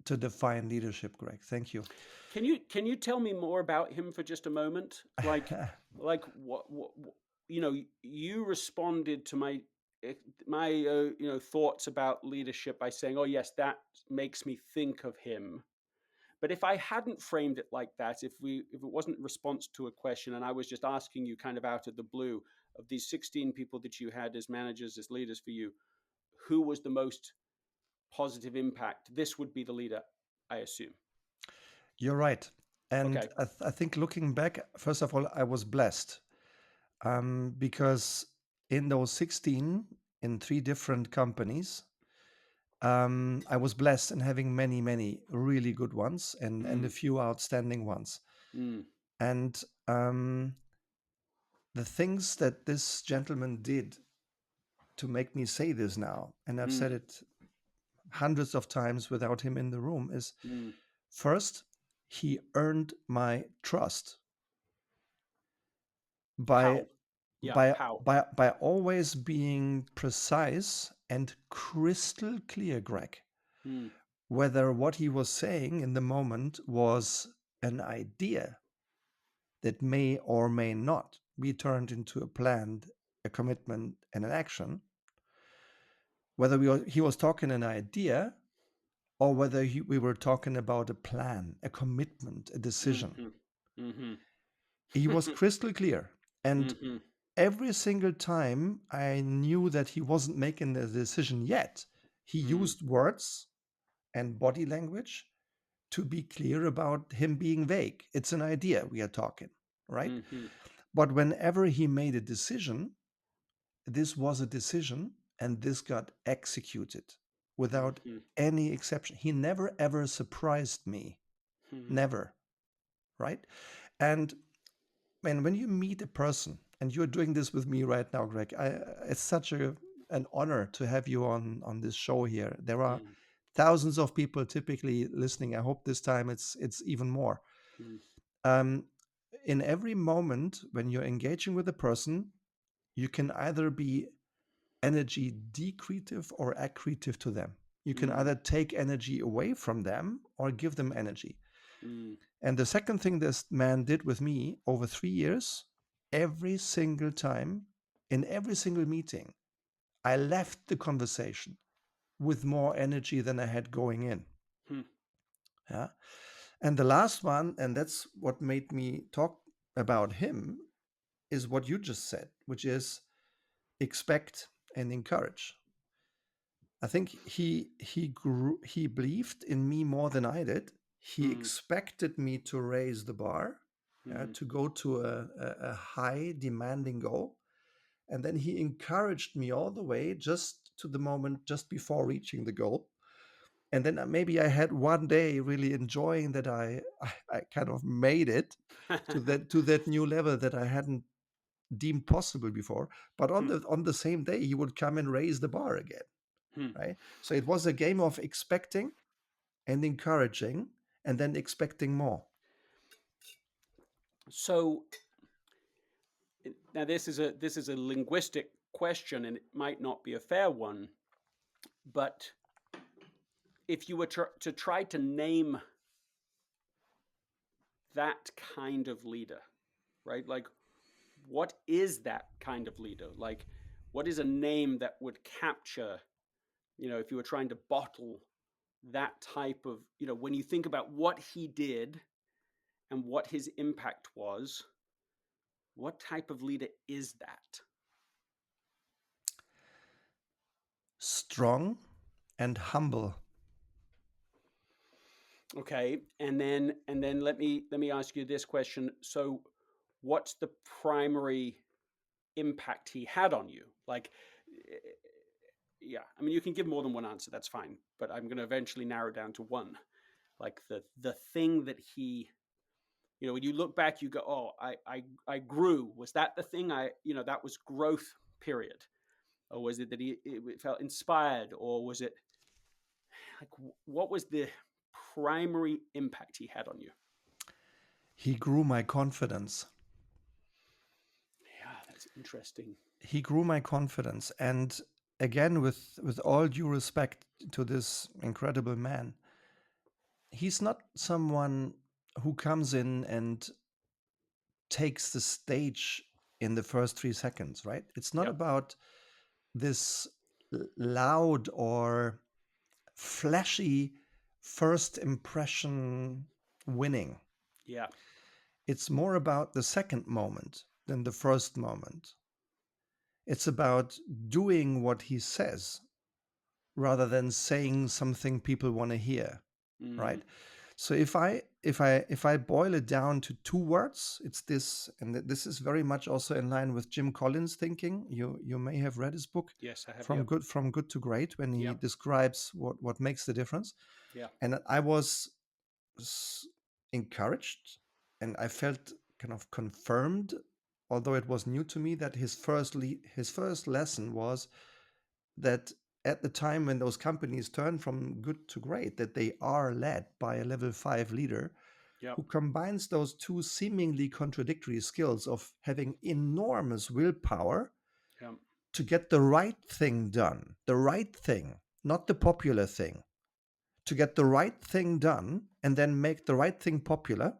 to define leadership, Greg. Thank you. Can you tell me more about him for just a moment? What you responded to my thoughts about leadership by saying, "Oh yes, that makes me think of him." But if I hadn't framed it like that, if it wasn't response to a question, and I was just asking you kind of out of the blue, of these 16 people that you had as managers, as leaders for you, who was the most positive impact? This would be the leader, I assume. You're right. And Okay. I think looking back, first of all, I was blessed because in those 16, in 3 different companies, I was blessed in having many, many really good ones and a Mm, few outstanding ones. mm, And the things that this gentleman did to make me say this now, and I've mm, said it hundreds of times without him in the room, is mm. first, he earned my trust by How? Yeah, by how? by always being precise and crystal clear, Greg, Mm, whether what he was saying in the moment was an idea that may or may not be turned into a plan, a commitment, and an action, whether he was talking an idea or whether we were talking about a plan, a commitment, a decision. mm-hmm, mm-hmm, He was crystal clear. And mm-hmm, every single time I knew that he wasn't making the decision yet, he mm, used words and body language to be clear about him being vague. It's an idea we are talking, right? mm-hmm, But whenever he made a decision, this was a decision and this got executed without mm-hmm, any exception. He never ever surprised me. mm-hmm, Never, right? And when you meet a person, and you're doing this with me right now, Greg, it's such a an honor to have you on this show here. There are mm, thousands of people typically listening. I hope this time it's even more. mm, Um, in every moment when you're engaging with a person, you can either be energy decretive or accretive to them. You can mm, either take energy away from them or give them energy. mm, And the second thing this man did with me over 3 years, every single time, in every single meeting, I left the conversation with more energy than I had going in. mm, Yeah. And the last one, and that's what made me talk about him, is what you just said, which is expect and encourage. I think he believed in me more than I did. He mm, expected me to raise the bar, mm, to go to a high demanding goal, and then he encouraged me all the way just to the moment just before reaching the goal. And then maybe I had one day really enjoying that I kind of made it to that new level that I hadn't deemed possible before. But mm, on the same day, he would come and raise the bar again, mm. right? So it was a game of expecting and encouraging, and then expecting more. So now this is a linguistic question, and it might not be a fair one, but if you were to try to name that kind of leader, right? Like, what is that kind of leader? Like, what is a name that would capture, if you were trying to bottle that type of, when you think about what he did and what his impact was, what type of leader is that? Strong and humble. Okay, and then let me ask you this question. So, what's the primary impact he had on you? Like, yeah, I mean, you can give more than one answer. That's fine, but I'm going to eventually narrow down to one. Like the thing that he, when you look back, you go, oh, I grew. Was that the thing? That was growth period, or was it that it felt inspired, or was it like what was the primary impact he had on you? He grew my confidence. Yeah, that's interesting. He grew my confidence. And again, with all due respect to this incredible man, he's not someone who comes in and takes the stage in the first 3 seconds, right? It's not Yep. about this loud or flashy first impression winning. Yeah. It's more about the second moment than the first moment. It's about doing what he says rather than saying something people want to hear, Mm, right? So if I boil it down to two words, it's this, and this is very much also in line with Jim Collins' thinking. You may have read his book, yes, I have. from Yep. good to great, when he Yep. describes what makes the difference. Yeah. And I was encouraged, and I felt kind of confirmed, although it was new to me, that his first lesson was that at the time when those companies turn from good to great, that they are led by a level 5 leader Yep. who combines those two seemingly contradictory skills of having enormous willpower Yep. to get the right thing done, the right thing, not the popular thing, to get the right thing done and then make the right thing popular,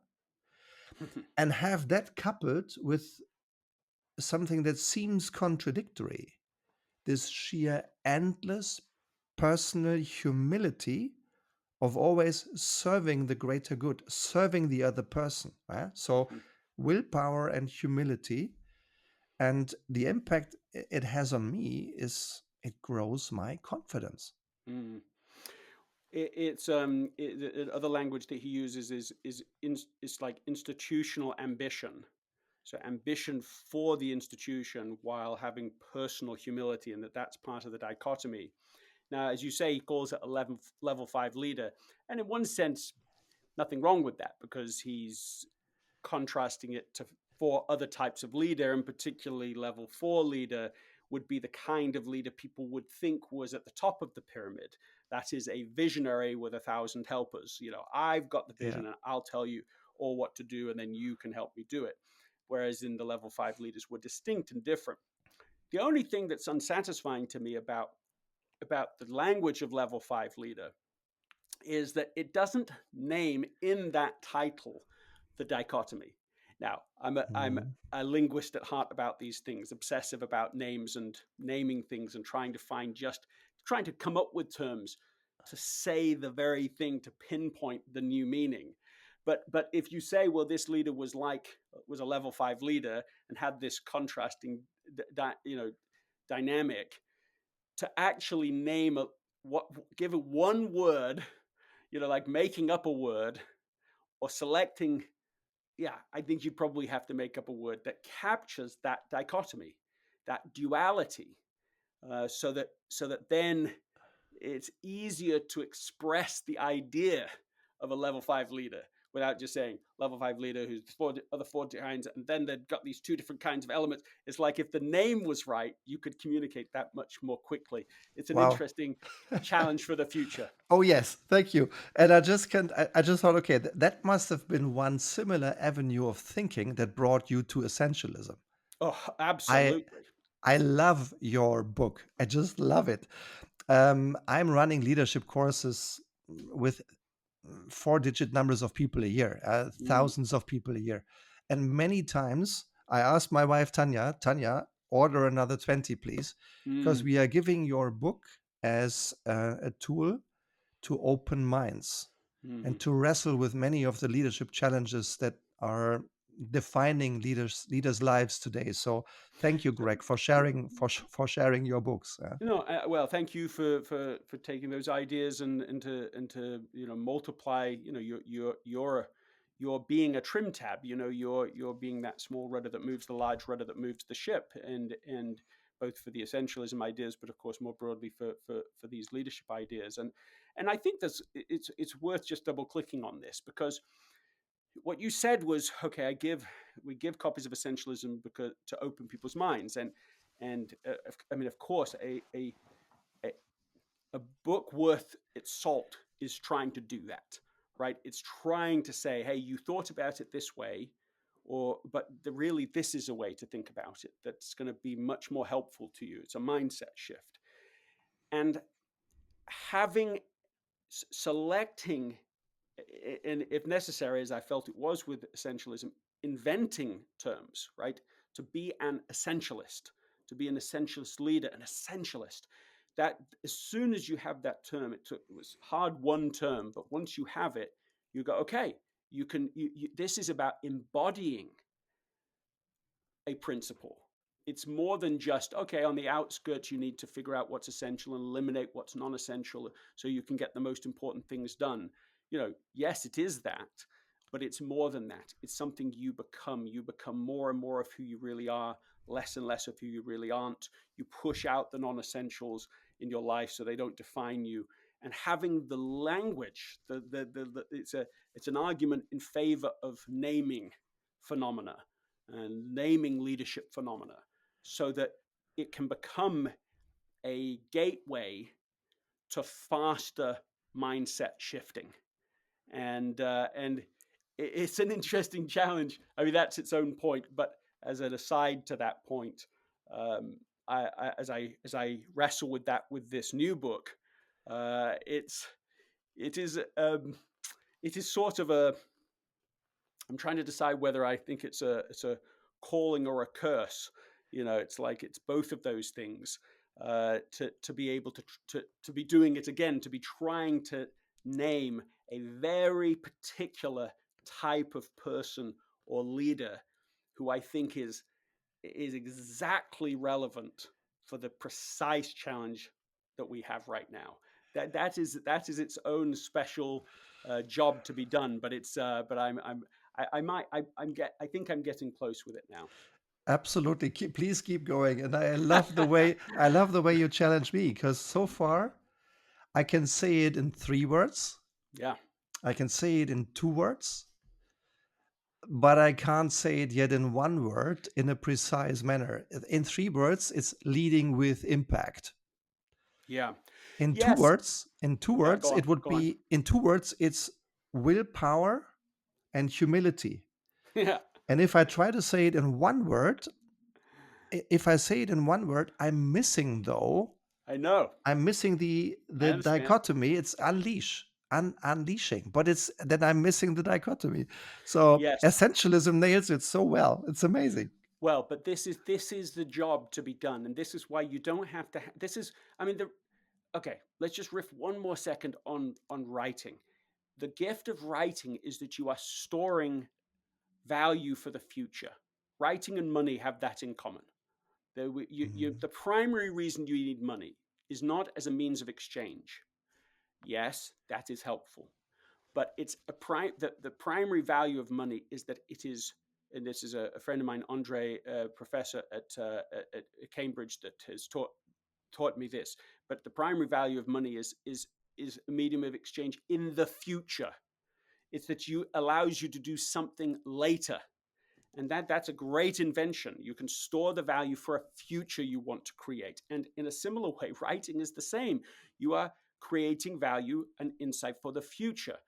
and have that coupled with something that seems contradictory, this sheer endless personal humility of always serving the greater good, serving the other person. Right? So, willpower and humility, and the impact it has on me is it grows my confidence. Mm. The other language that he uses is like institutional ambition. So ambition for the institution while having personal humility, and that's part of the dichotomy. Now, as you say, he calls it a level 5 leader, and in one sense, nothing wrong with that because he's contrasting it to 4 other types of leader, and particularly level 4 leader, would be the kind of leader people would think was at the top of the pyramid. That is a visionary with 1,000 helpers. I've got the Yeah. vision and I'll tell you all what to do, and then you can help me do it. Whereas in the level 5 leaders were distinct and different. The only thing that's unsatisfying to me about the language of level 5 leader is that it doesn't name in that title the dichotomy. Now, I'm Mm. a linguist at heart about these things, obsessive about names and naming things and trying to come up with terms to say the very thing, to pinpoint the new meaning. But if you say, well, this leader was a level 5 leader and had this contrasting dynamic, to actually give it one word, like making up a word or selecting, I think you'd probably have to make up a word that captures that dichotomy, that duality, so that then it's easier to express the idea of a level 5 leader without just saying level 5 leader who's other 4 kinds, and then they've got these 2 different kinds of elements. It's like if the name was right, you could communicate that much more quickly. It's an Wow. interesting challenge for the future. Oh yes, thank you. And I just can I just thought, okay, that must have been one similar avenue of thinking that brought you to essentialism. Oh, I absolutely. I love your book. I just love it. I'm running leadership courses with 4-digit numbers of people a year, Mm, thousands of people a year. And many times I ask my wife, Tanya, order another 20, please, because mm, we are giving your book as a tool to open minds and mm. to wrestle with many of the leadership challenges that are defining leaders' lives today. So thank you, Greg, for sharing your books. Well, thank you for taking those ideas and to multiply your being a trim tab. You're being that small rudder that moves the large rudder that moves the ship, and both for the essentialism ideas, but of course more broadly for these leadership ideas. And I think it's worth just double clicking on this, because what you said was, okay, we give copies of essentialism because to open people's minds, and I mean, of course, a a book worth its salt is trying to do that, right? It's trying to say, hey, you thought about it this way, but really this is a way to think about it that's going to be much more helpful to you. It's a mindset shift, and having selecting, and if necessary, as I felt it was with essentialism, inventing terms, right? To be an essentialist, to be an essentialist leader, an essentialist. That as soon as you have that term, it was hard one term, but once you have it, you go, okay, you can. This is about embodying a principle. It's more than just, okay, on the outskirts, you need to figure out what's essential and eliminate what's non essential so you can get the most important things done. Yes, it is that, but it's more than that. It's something you become. You become more and more of who you really are, less and less of who you really aren't. You push out the non essentials in your life so they don't define you. And having the language, it's an argument in favor of naming phenomena and naming leadership phenomena so that it can become a gateway to faster mindset shifting. And it's an interesting challenge. I mean, that's its own point. But as an aside to that point, as I wrestle with that with this new book, it is sort of a. I'm trying to decide whether I think it's a calling or a curse. It's like it's both of those things. To be able to be doing it again, to be trying to name a very particular type of person or leader who I think is exactly relevant for the precise challenge that we have right now. That is its own special job to be done. But I think I'm getting close with it now. Absolutely. Please keep going. And I love the way you challenge me, because so far I can say it in 3 words. Yeah. I can say it in 2 words. but I can't say it yet in one word in a precise manner. In three words, it's leading with impact. Yeah. In two Yes. words, Yeah, go on. it would Go on. be in two words, it's willpower and humility. Yeah. And if I try to say it in one word, if I say it in one word, I'm missing though. I know. I'm missing I the understand. dichotomy. It's unleashing, but it's that I'm missing the dichotomy. So Yes. essentialism nails it so well. It's amazing. Well, but this is the job to be done, and this is why you don't have to. This is, I mean, the okay. Let's just riff one more second on writing. The gift of writing is that you are storing value for the future. Writing and money have that in common. Mhm. The primary reason you need money is not as a means of exchange. Yes, that is helpful, but it's the primary value of money is that it is, and this is a friend of mine, Andre, professor at Cambridge, that has taught me this. But the primary value of money is a medium of exchange in the future. It's that you allows you to do something later, and that's a great invention. You can store the value for a future you want to create. And in a similar way, writing is the same. You are creating value and insight for the future.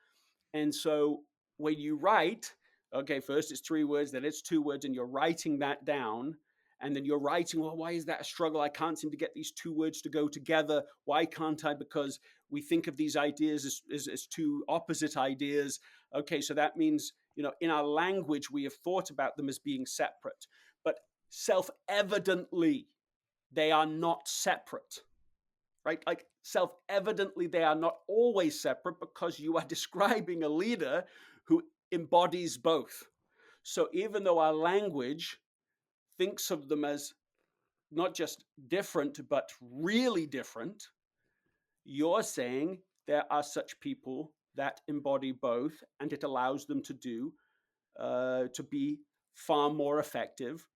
And so when you write, okay, first it's 3 words, then it's 2 words, and you're writing that down. And then you're writing, well, why is that a struggle? I can't seem to get these 2 words to go together. Why can't I? Because we think of these ideas as two opposite ideas. Okay, so that means, in our language, we have thought about them as being separate. But self evidently, they are not separate, right? Like self-evidently, they are not always separate because you are describing a leader who embodies both. So even though our language thinks of them as not just different, but really different, you're saying there are such people that embody both, and it allows them to be far more effective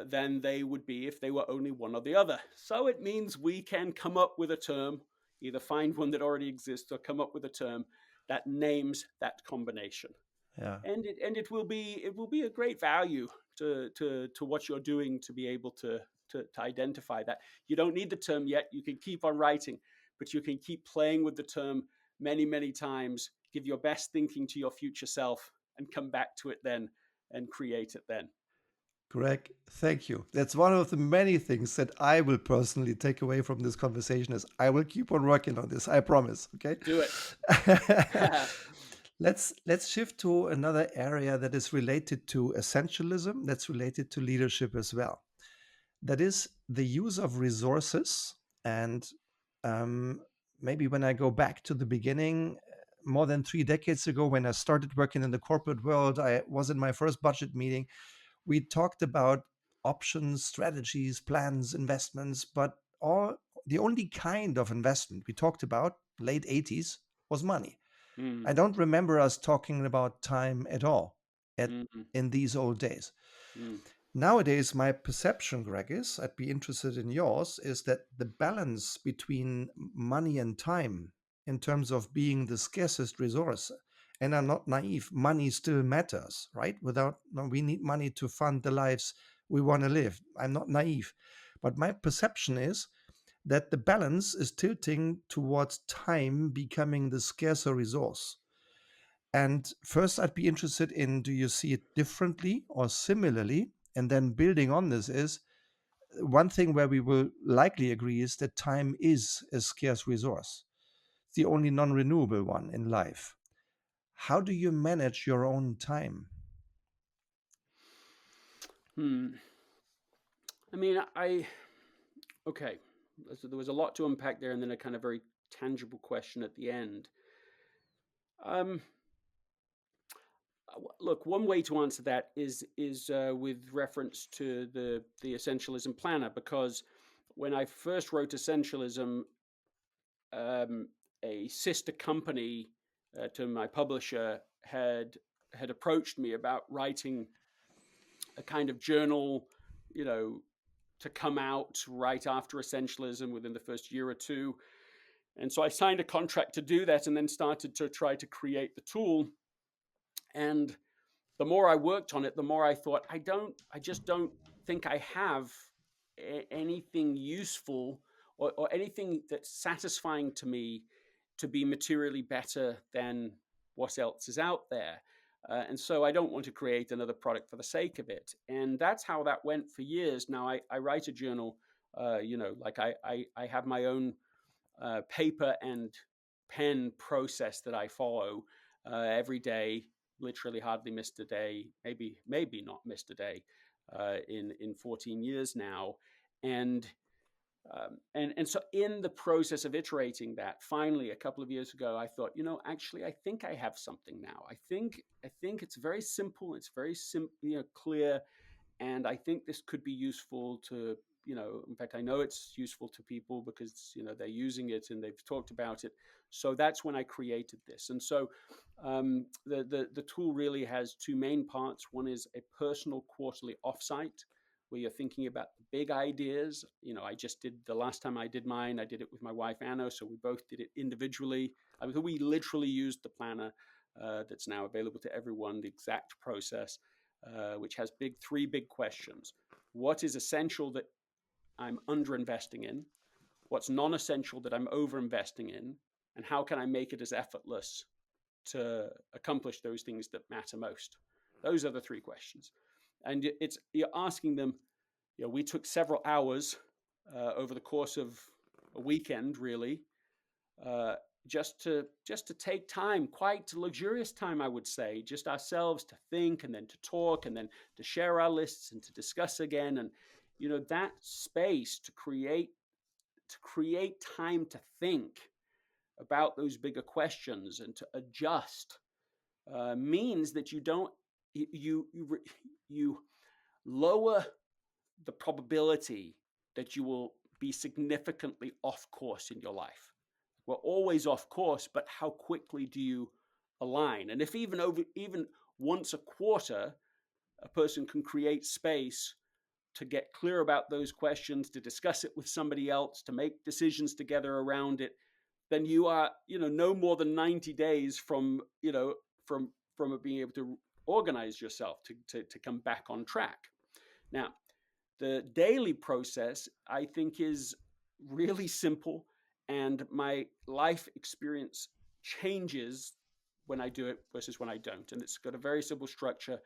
than they would be if they were only one or the other. So it means we can come up with a term, either find one that already exists or come up with a term that names that combination. Yeah. And it will be a great value to what you're doing to be able to identify that. You don't need the term yet. You can keep on writing, but you can keep playing with the term many, many times. Give your best thinking to your future self and come back to it then and create it then. Greg, thank you. That's one of the many things that I will personally take away from this conversation is I will keep on working on this. I promise. Okay. Do it. Let's shift to another area that is related to essentialism, that's related to leadership as well. That is the use of resources. And um, maybe when I go back to the beginning, more than 3 decades ago, when I started working in the corporate world, I was in my first budget meeting. We talked about options, strategies, plans, investments, but the only kind of investment we talked about, late 80s, was money. Mm, I don't remember us talking about time at all mm, in these old days. mm, Nowadays, my perception, Greg, is I'd be interested in yours, is that the balance between money and time, in terms of being the scarcest resource, and I'm not naive, money still matters, right? No, we need money to fund the lives we want to live. I'm not naive. But my perception is that the balance is tilting towards time becoming the scarcer resource. And first, I'd be interested in, do you see it differently or similarly? And then building on this is one thing where we will likely agree is that time is a scarce resource, the only non renewable one in life. How do you manage your own time? hmm. I mean, okay. So there was a lot to unpack there, and then a kind of very tangible question at the end. Um, Look, one way to answer that is with reference to the Essentialism Planner, because when I first wrote Essentialism, um, a sister company to my publisher had approached me about writing a kind of journal, you know, to come out right after Essentialism within the first year or two. And so I signed a contract to do that, and then started to try to create the tool. And the more I worked on it, the more I thought, I just don't think I have anything useful or anything that's satisfying to me to be materially better than what else is out there. And so I don't want to create another product for the sake of it. And that's how that went for years. Now I write a journal, like I have my own paper and pen process that I follow every day. Literally, hardly missed a day. Maybe not missed a day in 14 years now, and and so in the process of iterating that, finally a couple of years ago, I thought, actually, I think I have something now. I think it's very simple. It's very clear, and I think this could be useful to, in fact, I know it's useful to people because, they're using it and they've talked about it. So that's when I created this. And so the tool really has two main parts. One is a personal quarterly offsite where you're thinking about the big ideas. I just did the last time I did mine, I did it with my wife, Anna. So we both did it individually. We literally used the planner that's now available to everyone, the exact process, which has three big questions. What is essential that I'm underinvesting in? What's non-essential that I'm overinvesting in? And how can I make it as effortless to accomplish those things that matter most? Those are the three questions. And you're asking them, we took several hours over the course of a weekend, really, just to take time, quite luxurious time, I would say, just ourselves to think and then to talk and then to share our lists and to discuss again. And that space to create time to think about those bigger questions and to adjust means that you lower the probability that you will be significantly off course in your life. We're always off course, but how quickly do you align? And if even once a quarter, a person can create space to get clear about those questions, to discuss it with somebody else, to make decisions together around it, then you are, no more than 90 days from being able to organize yourself to come back on track. Now, the daily process, I think, is really simple, and my life experience changes when I do it versus when I don't. And it's got a very simple structure,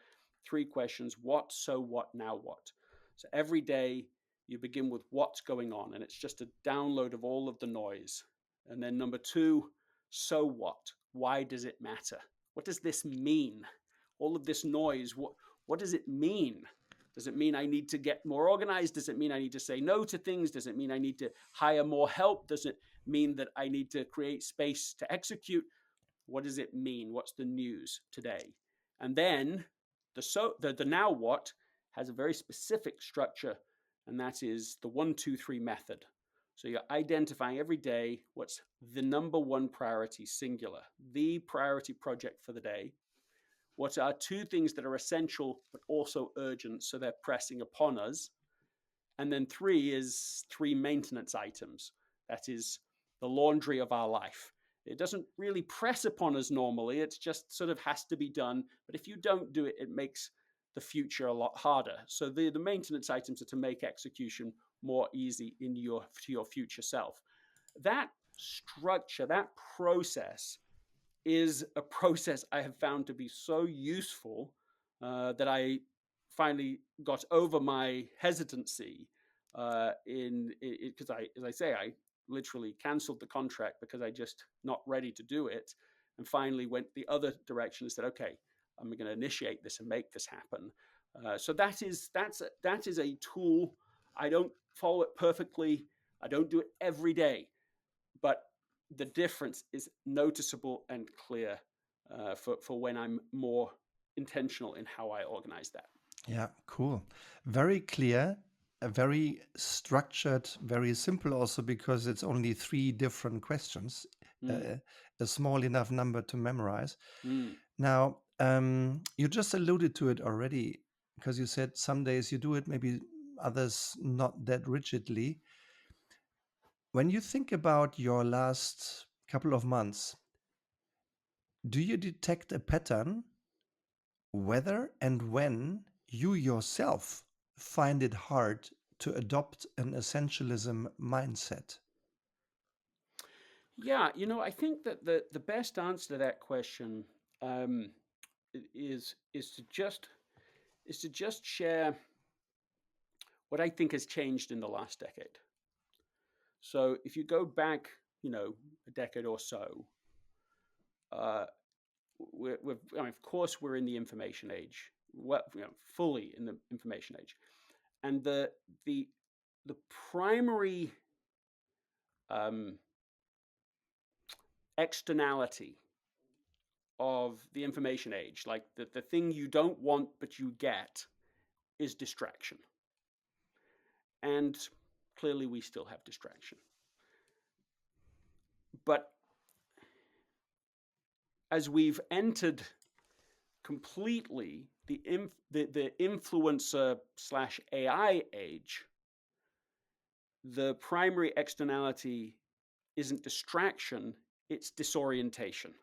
three questions: what, so what, now what. So every day you begin with what's going on, and it's just a download of all of the noise. And then number two, so what? Why does it matter? What does this mean? All of this noise, what does it mean? Does it mean I need to get more organized? Does it mean I need to say no to things? Does it mean I need to hire more help? Does it mean that I need to create space to execute? What does it mean? What's the news today? And then the now what has a very specific structure, and that is the 1, 2, 3 method. So you're identifying every day what's the number one priority, singular, the priority project for the day. What are two things that are essential but also urgent, so they're pressing upon us? And then three is three maintenance items. That is the laundry of our life. It doesn't really press upon us normally. It just sort of has to be done. But if you don't do it, it makes the future a lot harder. So the maintenance items are to make execution more easy to your future self. That structure, that process is a process I have found to be so useful that I finally got over my hesitancy because as I say, I literally canceled the contract because I just not ready to do it, and finally went the other direction and said, okay, I'm going to initiate this and make this happen. So that is a tool. I don't follow it perfectly. I don't do it every day, but the difference is noticeable and clear for when I'm more intentional in how I organize that. Yeah, cool. Very clear, very structured, very simple also because it's only three different questions, Mm, a small enough number to memorize. mm, Now, you just alluded to it already because you said some days you do it, maybe others not that rigidly. When you think about your last couple of months, do you detect a pattern whether and when you yourself find it hard to adopt an essentialism mindset. Yeah, I think that the best answer to that question um, is to just share what I think has changed in the last decade. So if you go back, a decade or so, uh, I mean, of course, we're in the information age. Well, fully in the information age, and the the primary um, externality of the information age, like the thing you don't want but you get, is distraction. And clearly, we still have distraction. But as we've entered completely the influencer slash AI age, the primary externality isn't distraction, it's disorientation.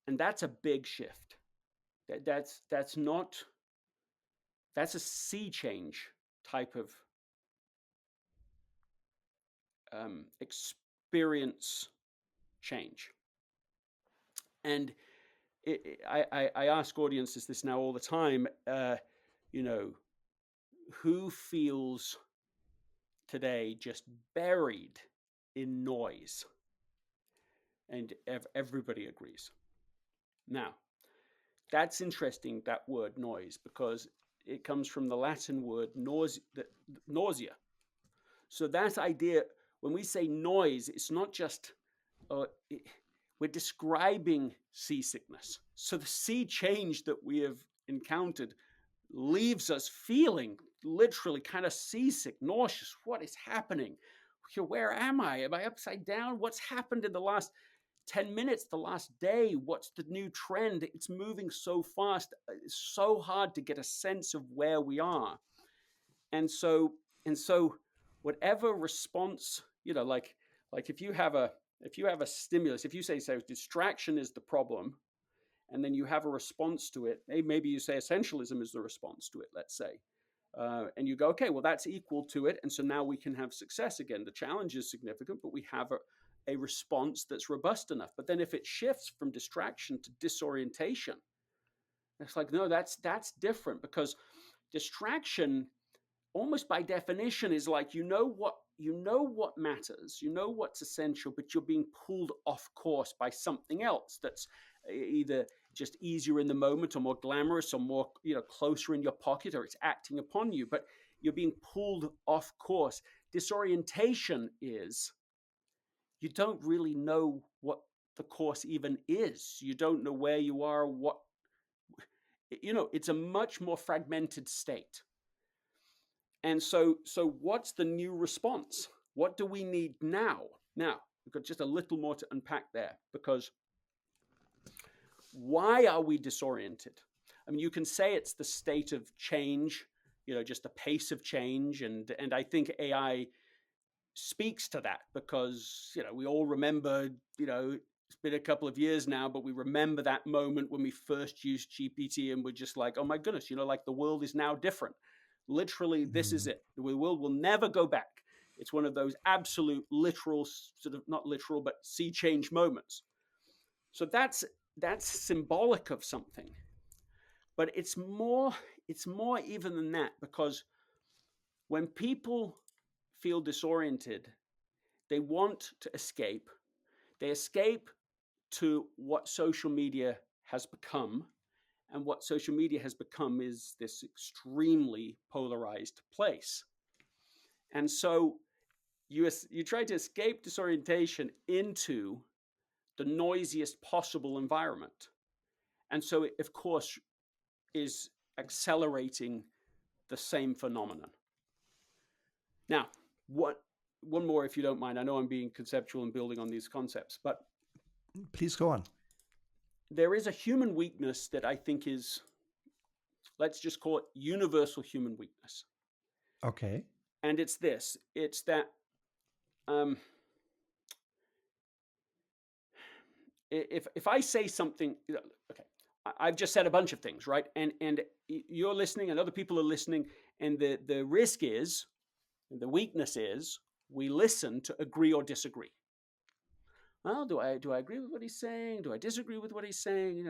And that's a big shift. That's not that's a sea change type of experience change. And I ask audiences this now all the time. You know, who feels today just buried in noise? And everybody agrees. Now, that's interesting, that word noise, because it comes from the Latin word nausea. So that idea, when we say noise, it's not just, we're describing seasickness. So the sea change that we have encountered leaves us feeling literally kind of seasick, nauseous. What is happening? Where am I? Am I upside down? What's happened in the last 10 minutes, the last day? What's the new trend? It's moving so fast. It's so hard to get a sense of where we are. And so whatever response, like if you have a stimulus, if you say, so distraction is the problem, and then you have a response to it, maybe you say essentialism is the response to it, let's say. And you go, okay, well, that's equal to it. And so now we can have success again. The challenge is significant, but we have a response that's robust enough. But then if it shifts from distraction to disorientation, it's like, no, that's different, because distraction, almost by definition, is like, what matters, what's essential, but you're being pulled off course by something else that's either just easier in the moment, or more glamorous, or more closer in your pocket, or it's acting upon you, but you're being pulled off course. Disorientation is, you don't really know what the course even is. You don't know where you are, it's a much more fragmented state. And so what's the new response? What do we need now? Now, we've got just a little more to unpack there, because why are we disoriented? I mean, you can say it's the state of change, just the pace of change. And I think AI speaks to that, because, we all remember, it's been a couple of years now, but we remember that moment when we first used GPT and we're just like, oh my goodness, like the world is now different. Literally, this is it. The world will never go back. It's one of those absolute literal, sort of not literal, but sea change moments. So that's symbolic of something. But it's more even than that, because when people feel disoriented, they want to escape. They escape to what social media has become. And what social media has become is this extremely polarized place. And so you try to escape disorientation into the noisiest possible environment. And so it, of course, is accelerating the same phenomenon. Now, one more, if you don't mind. I know I'm being conceptual and building on these concepts, but please go on. There is a human weakness that I think is, let's just call it universal human weakness. Okay. And it's this. It's that if I say something, okay, I've just said a bunch of things, right? And you're listening, and other people are listening, and the risk is, and the weakness is, we listen to agree or disagree. Well, do I agree with what he's saying? Do I disagree with what he's saying?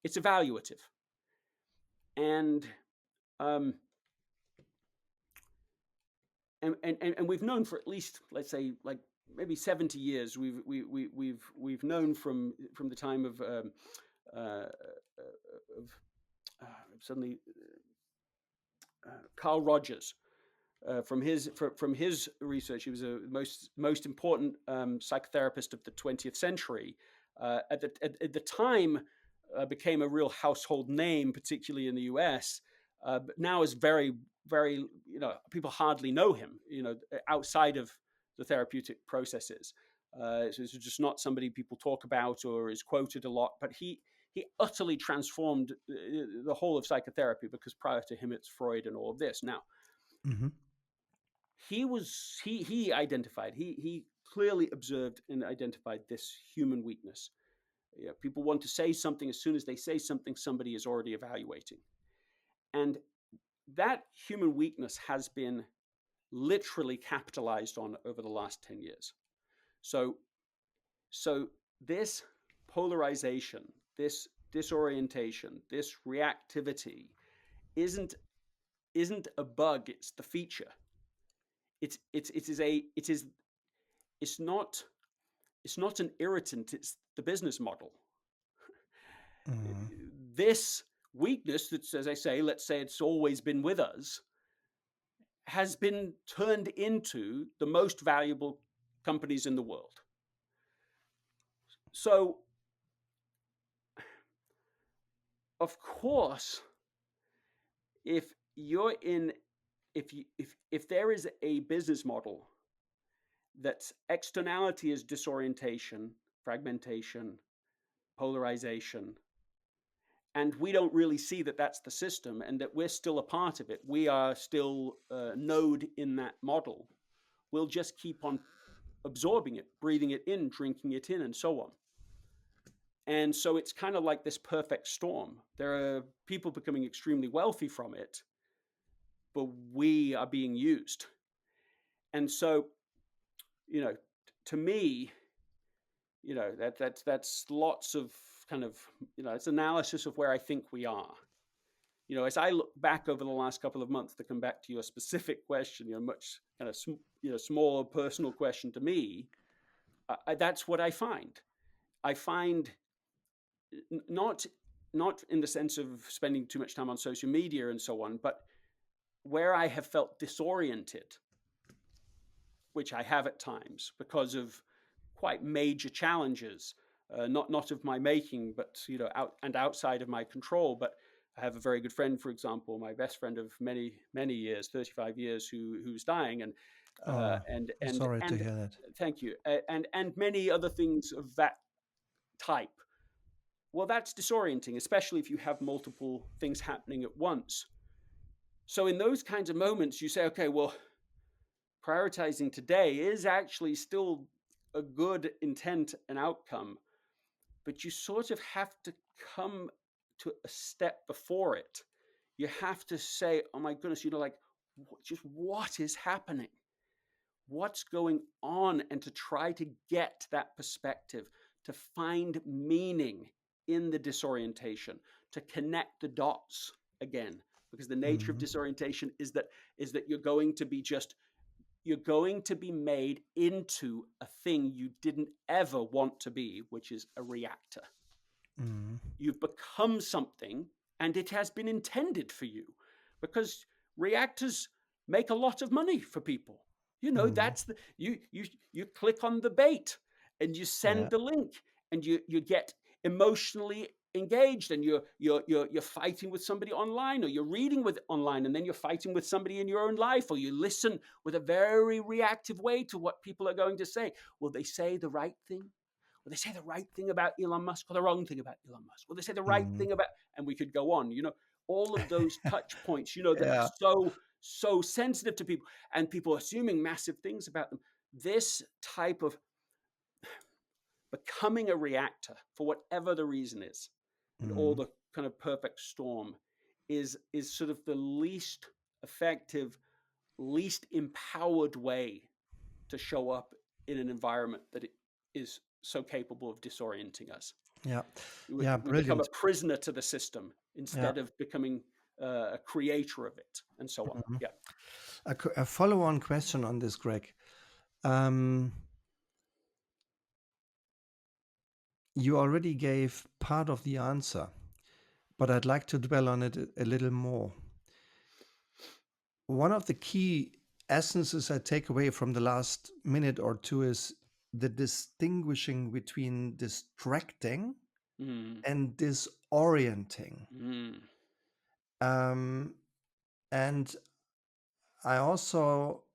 It's evaluative, and um, and we've known for at least, let's say, like maybe 70 years. We've known from the time of uh, suddenly Carl Rogers. From his research, he was a most important psychotherapist of the 20th century. At the time, became a real household name, particularly in the U.S. But now is very people hardly know him. Outside of the therapeutic processes, so it's just not somebody people talk about or is quoted a lot. But he utterly transformed the whole of psychotherapy, because prior to him, it's Freud and all of this. Now, Mm-hmm. he identified, he clearly observed and identified this human weakness. People want to say something. As soon as they say something, somebody is already evaluating, and that human weakness has been literally capitalized on over the last 10 years. So this polarization, this disorientation, this reactivity isn't a bug, it's the feature. It's not an irritant, it's the business model. Mm-hmm. This weakness, that's, as I say, let's say it's always been with us, has been turned into the most valuable companies in the world. So, of course, if you're in, if there is a business model that's externality is disorientation, fragmentation, polarization, and we don't really see that that's the system and that we're still a part of it, we are still a node in that model, we'll just keep on absorbing it, breathing it in, drinking it in, and so on. And so it's kind of like this perfect storm. There are people becoming extremely wealthy from it, but we are being used. And so, to me, that's lots of kind of, it's analysis of where I think we are. As I look back over the last couple of months, to come back to your specific question, much kind of smaller personal question to me, that's what I find. I find not in the sense of spending too much time on social media and so on, but where I have felt disoriented, which I have at times because of quite major challenges, not of my making, but outside of my control. But I have a very good friend, for example, my best friend of many years, 35 years, who's dying, and Sorry to hear that. thank you, and many other things of that type. Well, that's disorienting, especially if you have multiple things happening at once. So in those kinds of moments, you say, okay, well, prioritizing today is actually still a good intent and outcome, but you sort of have to come to a step before it. You have to say, oh my goodness, just what is happening? What's going on? And to try to get that perspective, to find meaning in the disorientation, to connect the dots again, because the nature of disorientation is that you're going to be made into a thing you didn't ever want to be, which is a reactor. Mm-hmm. You've become something, and it has been intended for you, because reactors make a lot of money for people. That's you click on the bait and you send the link, and you get emotionally engaged, and you're fighting with somebody online, or you're reading with online, and then you're fighting with somebody in your own life, or you listen with a very reactive way to what people are going to say. Will they say the right thing? Will they say the right thing about Elon Musk, or the wrong thing about Elon Musk? Will they say the right thing about, and we could go on, all of those touch points, that are so sensitive to people, and people assuming massive things about them. This type of becoming a reactor, for whatever the reason is, and all Mm. the kind of perfect storm is sort of the least effective, least empowered way to show up in an environment that is so capable of disorienting us. Yeah. We, Yeah. we become a Brilliant. prisoner to the system Yeah. instead of becoming a creator of it, and so on. Mhm. Yeah. A follow-on question on this, Greg. Um, you already gave part of the answer, but I'd like to dwell on it a little more. One of the key essences I take away from the last minute or two is the distinguishing between distracting Mm, and disorienting. mm, Um, and I also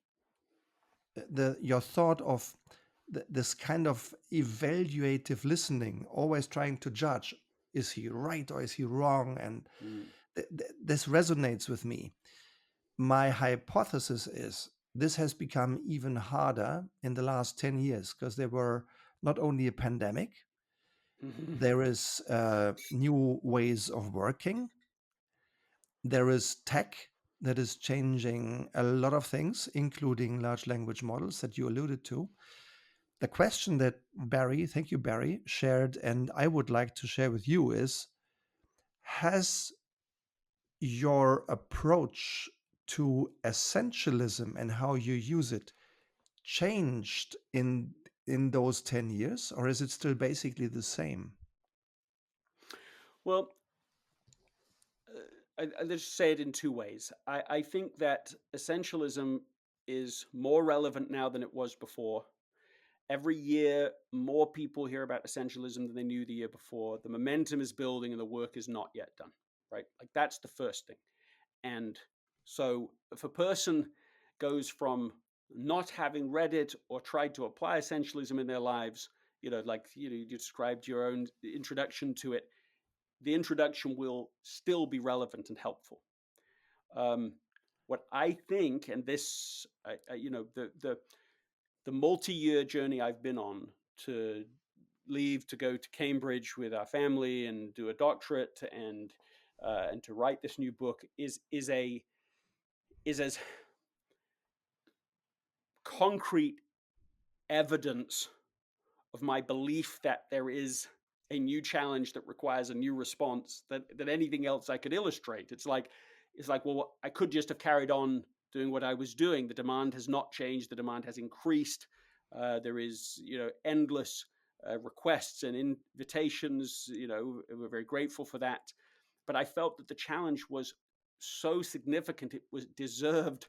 the your thought of this kind of evaluative listening, always trying to judge, is he right or is he wrong? And mm, this resonates with me. My hypothesis is this has become even harder in the last 10 years because there were not only a pandemic, mhm, there is new ways of working, there is tech that is changing a lot of things, including large language models that you alluded to. The question that Barry, thank you, Barry, shared, and I would like to share with you is, has your approach to essentialism and how you use it changed in those 10 years, or is it still basically the same? Well, I'll just say it in two ways. I think that essentialism is more relevant now than it was before. Every year, more people hear about essentialism than they knew the year before. The momentum is building and the work is not yet done, right? Like that's the first thing. And so if a person goes from not having read it or tried to apply essentialism in their lives, like you described your own introduction to it, the introduction will still be relevant and helpful. Um, what I think, and this, the multi-year journey I've been on to leave to go to Cambridge with our family and do a doctorate and to write this new book is as concrete evidence of my belief that there is a new challenge that requires a new response than anything else I could illustrate. It's like, well, I could just have carried on doing what I was doing. The demand has not changed. The demand has increased. There is, endless requests and invitations. We're very grateful for that. But I felt that the challenge was so significant, it was deserved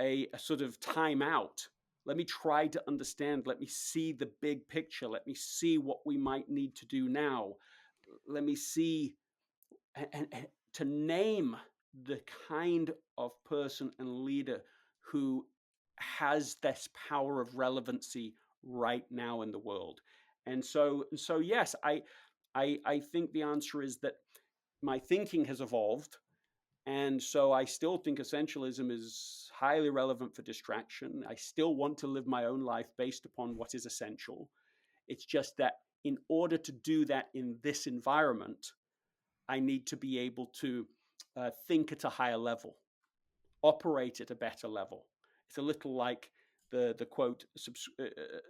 a sort of time out. Let me try to understand. Let me see the big picture. Let me see what we might need to do now. Let me see and to name the kind of person and leader who has this power of relevancy right now in the world. And so yes, I think the answer is that my thinking has evolved, and so I still think essentialism is highly relevant for distraction. I still want to live my own life based upon what is essential. It's just that in order to do that in this environment, I need to be able to think at a higher level, operate at a better level. It's a little like the quote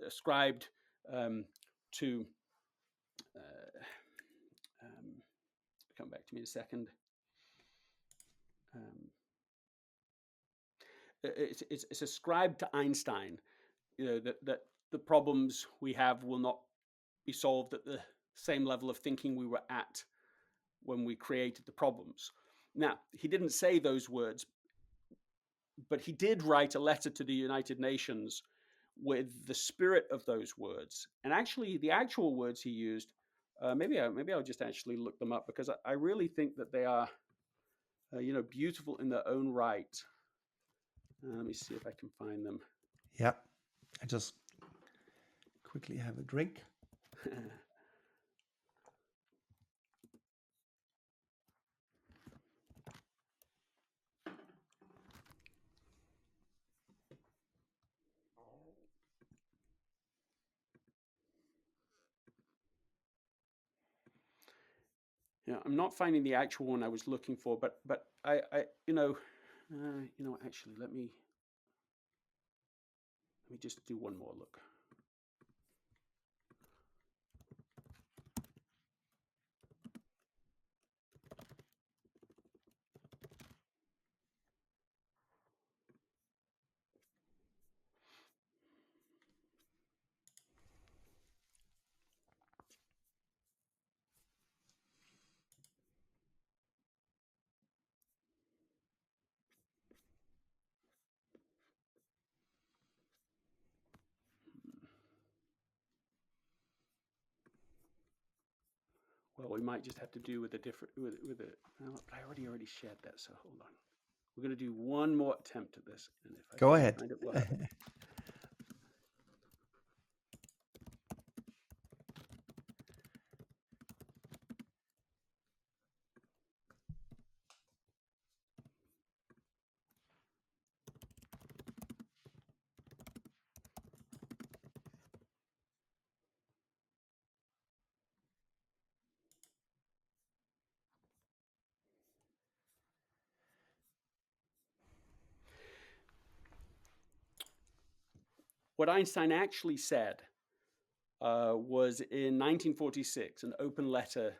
ascribed to. Uh, um, Come back to me in a second. Um, it's ascribed to Einstein, that the problems we have will not be solved at the same level of thinking we were at when we created the problems. Now, he didn't say those words, but he did write a letter to the United Nations with the spirit of those words. And actually, the actual words he used, maybe I'll just actually look them up, because I really think that they are, beautiful in their own right. Let me see if I can find them. Yeah, I just quickly have a drink. I'm not finding the actual one I was looking for, but I actually, let me just do one more look. Well, we might just have to do with a different with a. Well, I already shared that, so hold on. We're going to do one more attempt at this, and if I Go can't ahead. find it, we'll have it. What Einstein actually said was in 1946, an open letter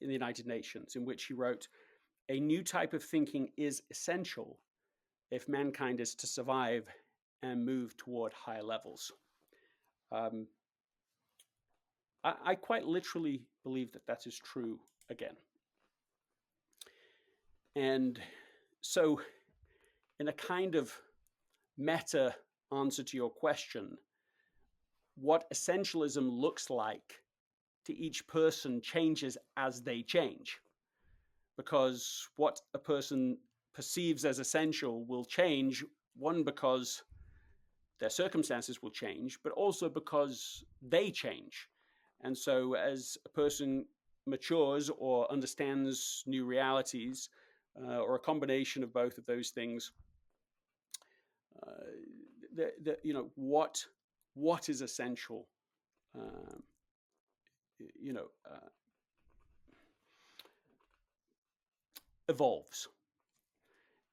in the United Nations, in which he wrote, "A new type of thinking is essential if mankind is to survive and move toward higher levels." Um, I quite literally believe that is true again. And so, in a kind of meta answer to your question, what essentialism looks like to each person changes as they change, because what a person perceives as essential will change, one, because their circumstances will change, but also because they change. And so as a person matures or understands new realities, or a combination of both of those things, what is essential, um, you know, uh, evolves.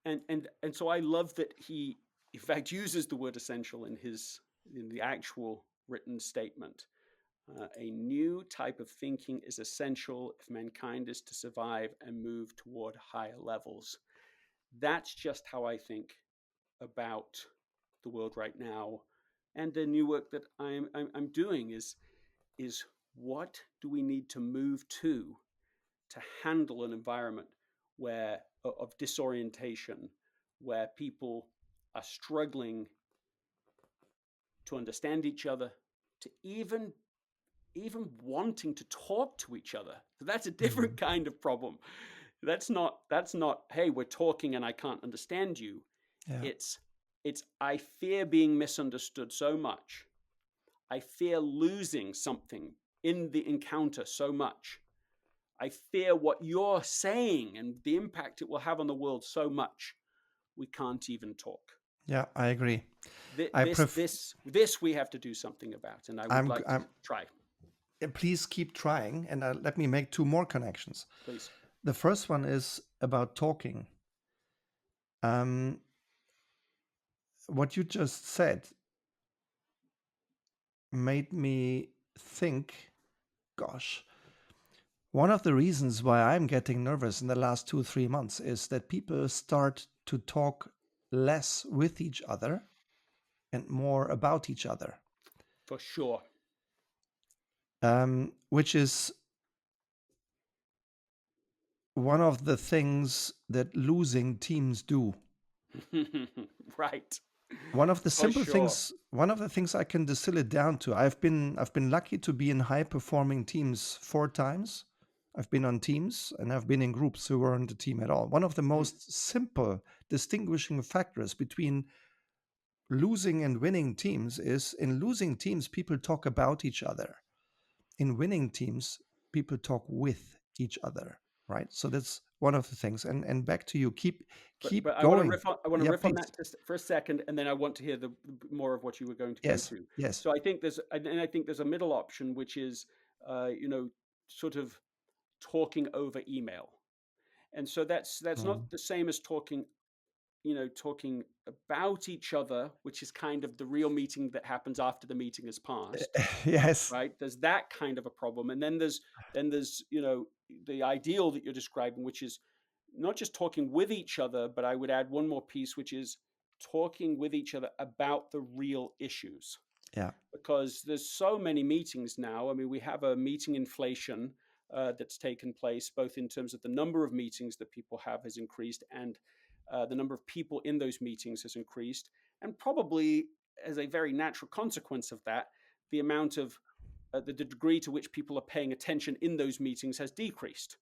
And so I love that he, in fact, uses the word essential in the actual written statement. A new type of thinking is essential if mankind is to survive and move toward higher levels. That's just how I think about the world right now, and the new work that I'm doing is what do we need to move to handle an environment where of disorientation, where people are struggling to understand each other, to even wanting to talk to each other. So that's a different kind of problem. That's not hey, we're talking and I can't understand you. Yeah. It's I fear being misunderstood so much. I fear losing something in the encounter so much. I fear what you're saying and the impact it will have on the world so much. We can't even talk. Yeah, I agree. This we have to do something about, and I would like to try. Please keep trying, and let me make two more connections. Please. The first one is about talking. What you just said made me think, gosh, one of the reasons why I'm getting nervous in the last 2-3 months is that people start to talk less with each other and more about each other. For sure. Which is one of the things that losing teams do. Right. One of the For simple sure. things, one of the things I can distill it down to, I've been lucky to be in high performing teams 4 times. I've been on teams and I've been in groups who weren't a team at all. One of the most simple distinguishing factors between losing and winning teams is, in losing teams, people talk about each other. In winning teams, people talk with each other, right? So that's one of the things. And back to you, keep But I want to going. riff on, riff on Please. that just for a second, and then I want to hear the more of what you were going to go Yes, to. yes. So I think there's a middle option, which is, sort of talking over email. And so that's Mm. not the same as talking about each other, which is kind of the real meeting that happens after the meeting has passed, Yes. right? There's that kind of a problem. And then there's the ideal that you're describing, which is not just talking with each other, but I would add one more piece, which is talking with each other about the real issues, Yeah. because there's so many meetings now. I mean, we have a meeting inflation that's taken place, both in terms of the number of meetings that people have has increased, and the number of people in those meetings has increased. And probably as a very natural consequence of that, the amount of the degree to which people are paying attention in those meetings has decreased.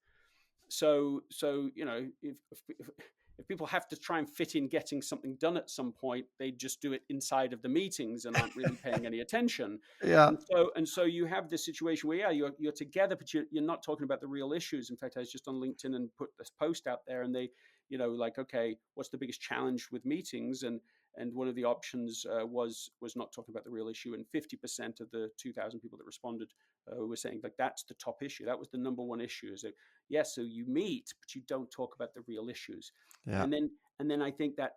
So if people have to try and fit in getting something done at some point, they just do it inside of the meetings and aren't really paying any attention. Yeah. And so you have this situation where, yeah, you're together, but you're not talking about the real issues. In fact, I was just on LinkedIn and put this post out there, and they, like, okay, what's the biggest challenge with meetings? And one of the options was not talking about the real issue, and 50% of the 2,000 people that responded were saying, like, that's the top issue. That was the number one issue. Is that, yes, so you meet, but you don't talk about the real issues. Yeah. And then I think that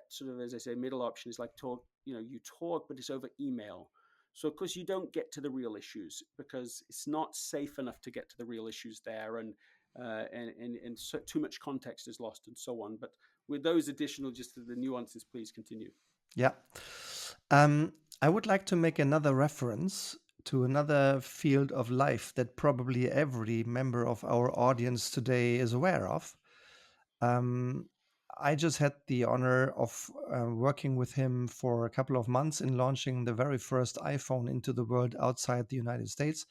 sort of, as I say, middle option is like talk. You talk, but it's over email. So of course you don't get to the real issues because it's not safe enough to get to the real issues there, and so too much context is lost and so on. But with those additional, just the nuances, please continue. Yeah. Um, I would like to make another reference to another field of life that probably every member of our audience today is aware of. Um, I just had the honor of working with him for a couple of months in launching the very first iPhone into the world outside the United States.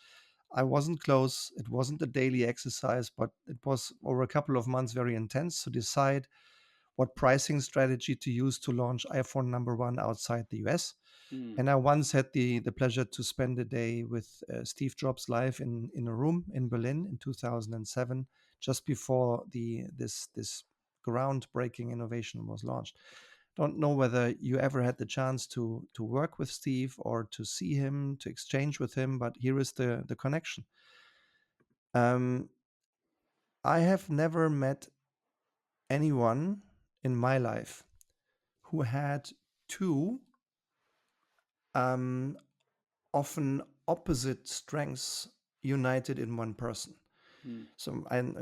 I wasn't close. It wasn't a daily exercise, but it was over a couple of months very intense to decide what pricing strategy to use to launch iPhone number one outside the US. Mm, And I once had the pleasure to spend a day with Steve Jobs live in a room in Berlin in 2007, just before this groundbreaking innovation was launched. Don't know whether you ever had the chance to work with Steve or to see him, to exchange with him, but here is the connection. Um, I have never met anyone in my life who had two um, often opposite strengths united in one person. mm, So,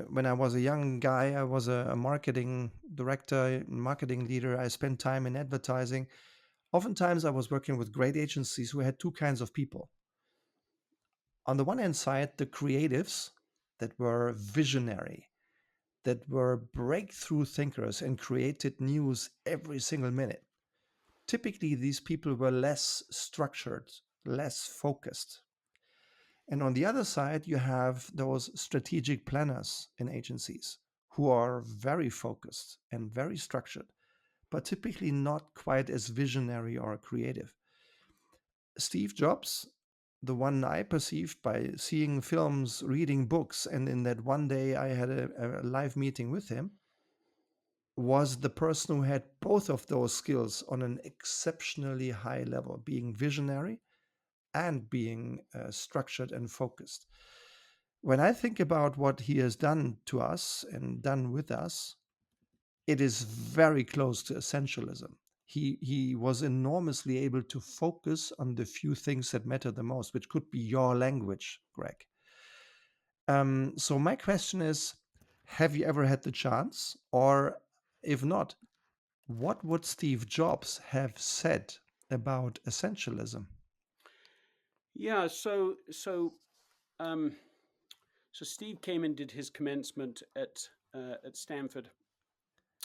when I was a young guy, I was a marketing director, marketing leader. I spent time in advertising. Oftentimes, I was working with great agencies who had two kinds of people. On the one hand side, the creatives that were visionary, that were breakthrough thinkers and created news every single minute. Typically, these people were less structured, less focused. And on the other side, you have those strategic planners in agencies who are very focused and very structured, but typically not quite as visionary or creative. Steve Jobs, the one I perceived by seeing films, reading books, and in that one day I had a live meeting with him, was the person who had both of those skills on an exceptionally high level, being visionary and being structured and focused. When I think about what he has done to us and done with us, it is very close to essentialism. He was enormously able to focus on the few things that matter the most, which could be your language, Greg. So my question is, have you ever had the chance? Or if not, what would Steve Jobs have said about essentialism? yeah. So Steve came and did his commencement at Stanford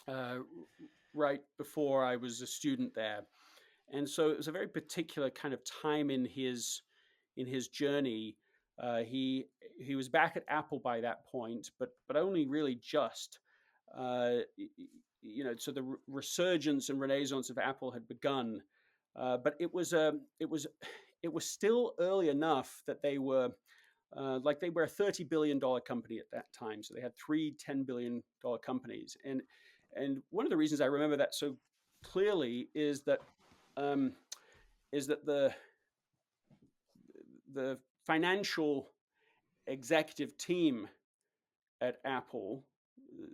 uh, right before I was a student there. And so it was a very particular kind of time in his journey. He was back at Apple by that point, but only really just. So the resurgence and renaissance of Apple had begun, but it was still early enough that they were a $30 billion company at that time. So they had three $10 billion companies, and one of the reasons I remember that so clearly um, is that the financial executive team at Apple,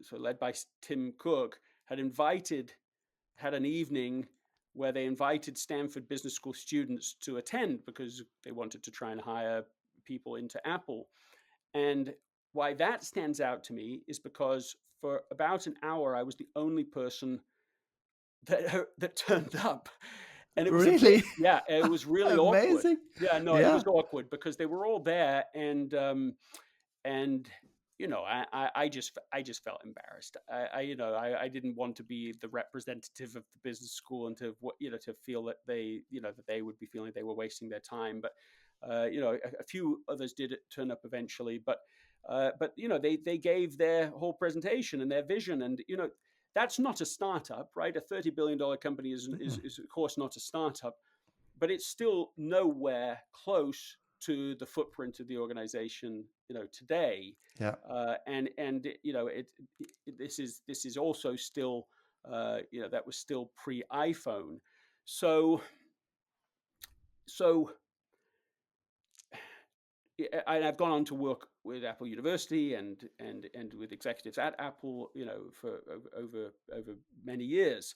so led by Tim Cook, had an evening where they invited Stanford Business School students to attend because they wanted to try and hire people into Apple. And why that stands out to me is because for about an hour, I was the only person that turned up. And it was a bit, Really? yeah, it was really awkward. Amazing. Yeah, no, it Yeah. was awkward because they were all there, and I just felt embarrassed. I didn't want to be the representative of the business school and to to feel that they would be feeling they were wasting their time. But a few others did turn up eventually. But they gave their whole presentation and their vision, and that's not a startup, right? A $30 billion company is Mm. of course not a startup, but it's still nowhere close to the footprint of the organization today. Yeah. And this is also still that was still pre-iPhone. So I've gone on to work with Apple University and with executives at Apple, for over many years.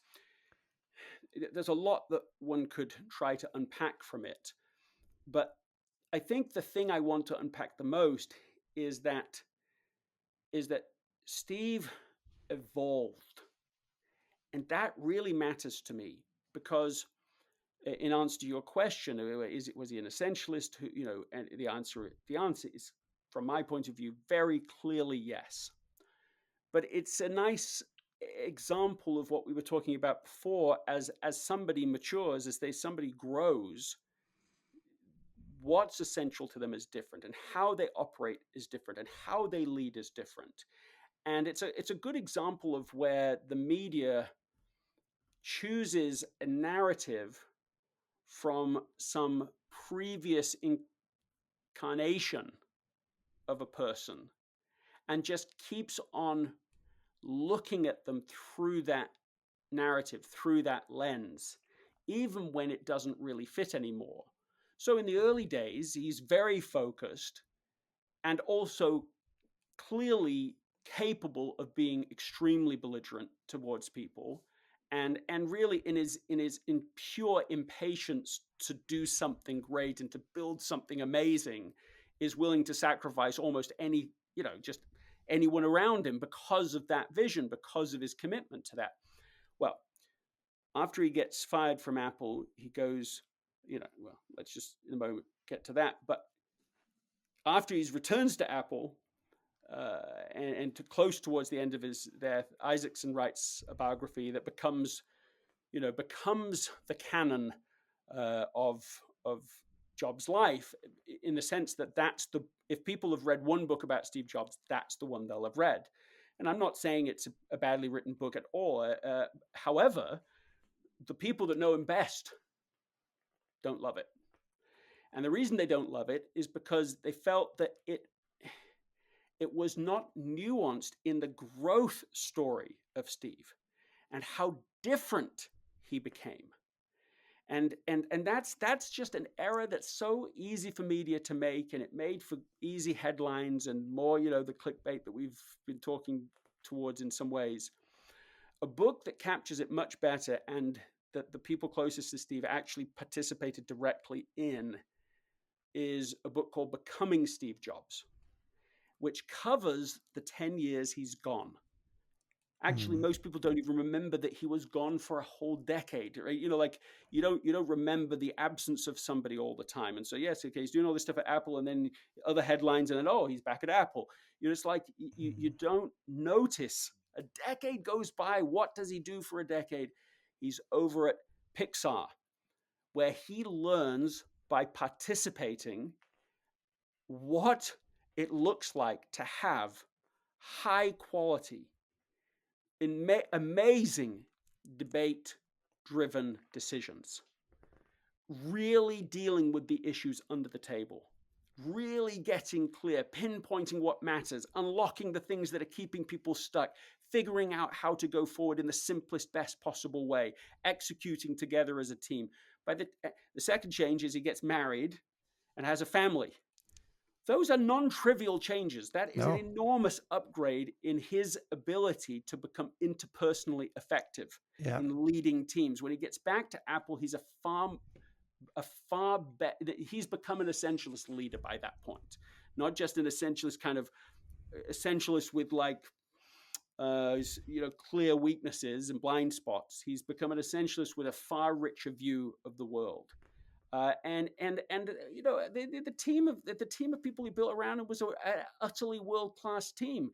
There's a lot that one could try to unpack from it, but I think the thing I want to unpack the most is that Steve evolved, and that really matters to me because, in answer to your question, was he an essentialist? And the answer is, from my point of view, very clearly yes. But it's a nice example of what we were talking about before. As somebody matures, somebody grows, what's essential to them is different, and how they operate is different, and how they lead is different. And it's a good example of where the media chooses a narrative from some previous incarnation of a person and just keeps on looking at them through that narrative, through that lens, even when it doesn't really fit anymore. So in the early days, he's very focused and also clearly capable of being extremely belligerent towards people, and really in pure impatience to do something great and to build something amazing, is willing to sacrifice almost just anyone around him because of that vision, because of his commitment to that. Well, after he gets fired from Apple, he goes, well, let's just in a moment get to that. But after he returns to Apple, and close towards the end of their Isaacson writes a biography that becomes the canon of Jobs' life, in the sense that if people have read one book about Steve Jobs, that's the one they'll have read. And I'm not saying it's a badly written book at all. However, the people that know him best don't love it. And the reason they don't love it is because they felt that it was not nuanced in the growth story of Steve and how different he became. And that's just an error that's so easy for media to make, and it made for easy headlines and more, the clickbait that we've been talking towards in some ways. A book that captures it much better, and that the people closest to Steve actually participated directly in, is a book called Becoming Steve Jobs, which covers the 10 years he's gone. Actually, Mm. most people don't even remember that he was gone for a whole decade, right? You don't remember the absence of somebody all the time. And so, yes, okay, he's doing all this stuff at Apple, and then other headlines, and then, oh, he's back at Apple. It's like you don't notice. A decade goes by. What does he do for a decade? He's over at Pixar, where he learns by participating what it looks like to have high quality, amazing debate-driven decisions, really dealing with the issues under the table, really getting clear, pinpointing what matters, unlocking the things that are keeping people stuck, figuring out how to go forward in the simplest, best possible way, executing together as a team. By the second change is he gets married and has a family. those are non-trivial changes. That is an No. enormous upgrade in his ability to become interpersonally effective Yeah. in leading teams. When he gets back to Apple, he's a far better. He's become an essentialist leader by that point, not just an essentialist kind of essentialist with like clear weaknesses and blind spots. He's become an essentialist with a far richer view of the world. The team of people he built around him was an utterly world class team.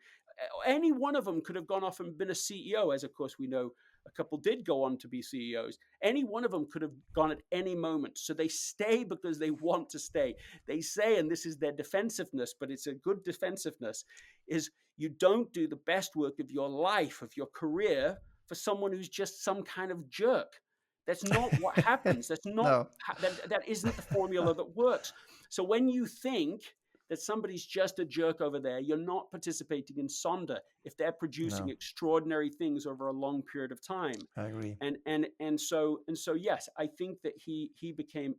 Any one of them could have gone off and been a CEO, as of course we know a couple did go on to be CEOs. Any one of them could have gone at any moment. So they stay because they want to stay. They say, and this is their defensiveness, but it's a good defensiveness, is you don't do the best work of your life, of your career, for someone who's just some kind of jerk. That's not what happens. That's not No. that isn't the formula that works. So when you think that somebody's just a jerk over there, you're not participating in Sonder if they're producing No. extraordinary things over a long period of time. I agree. And so yes, I think that he became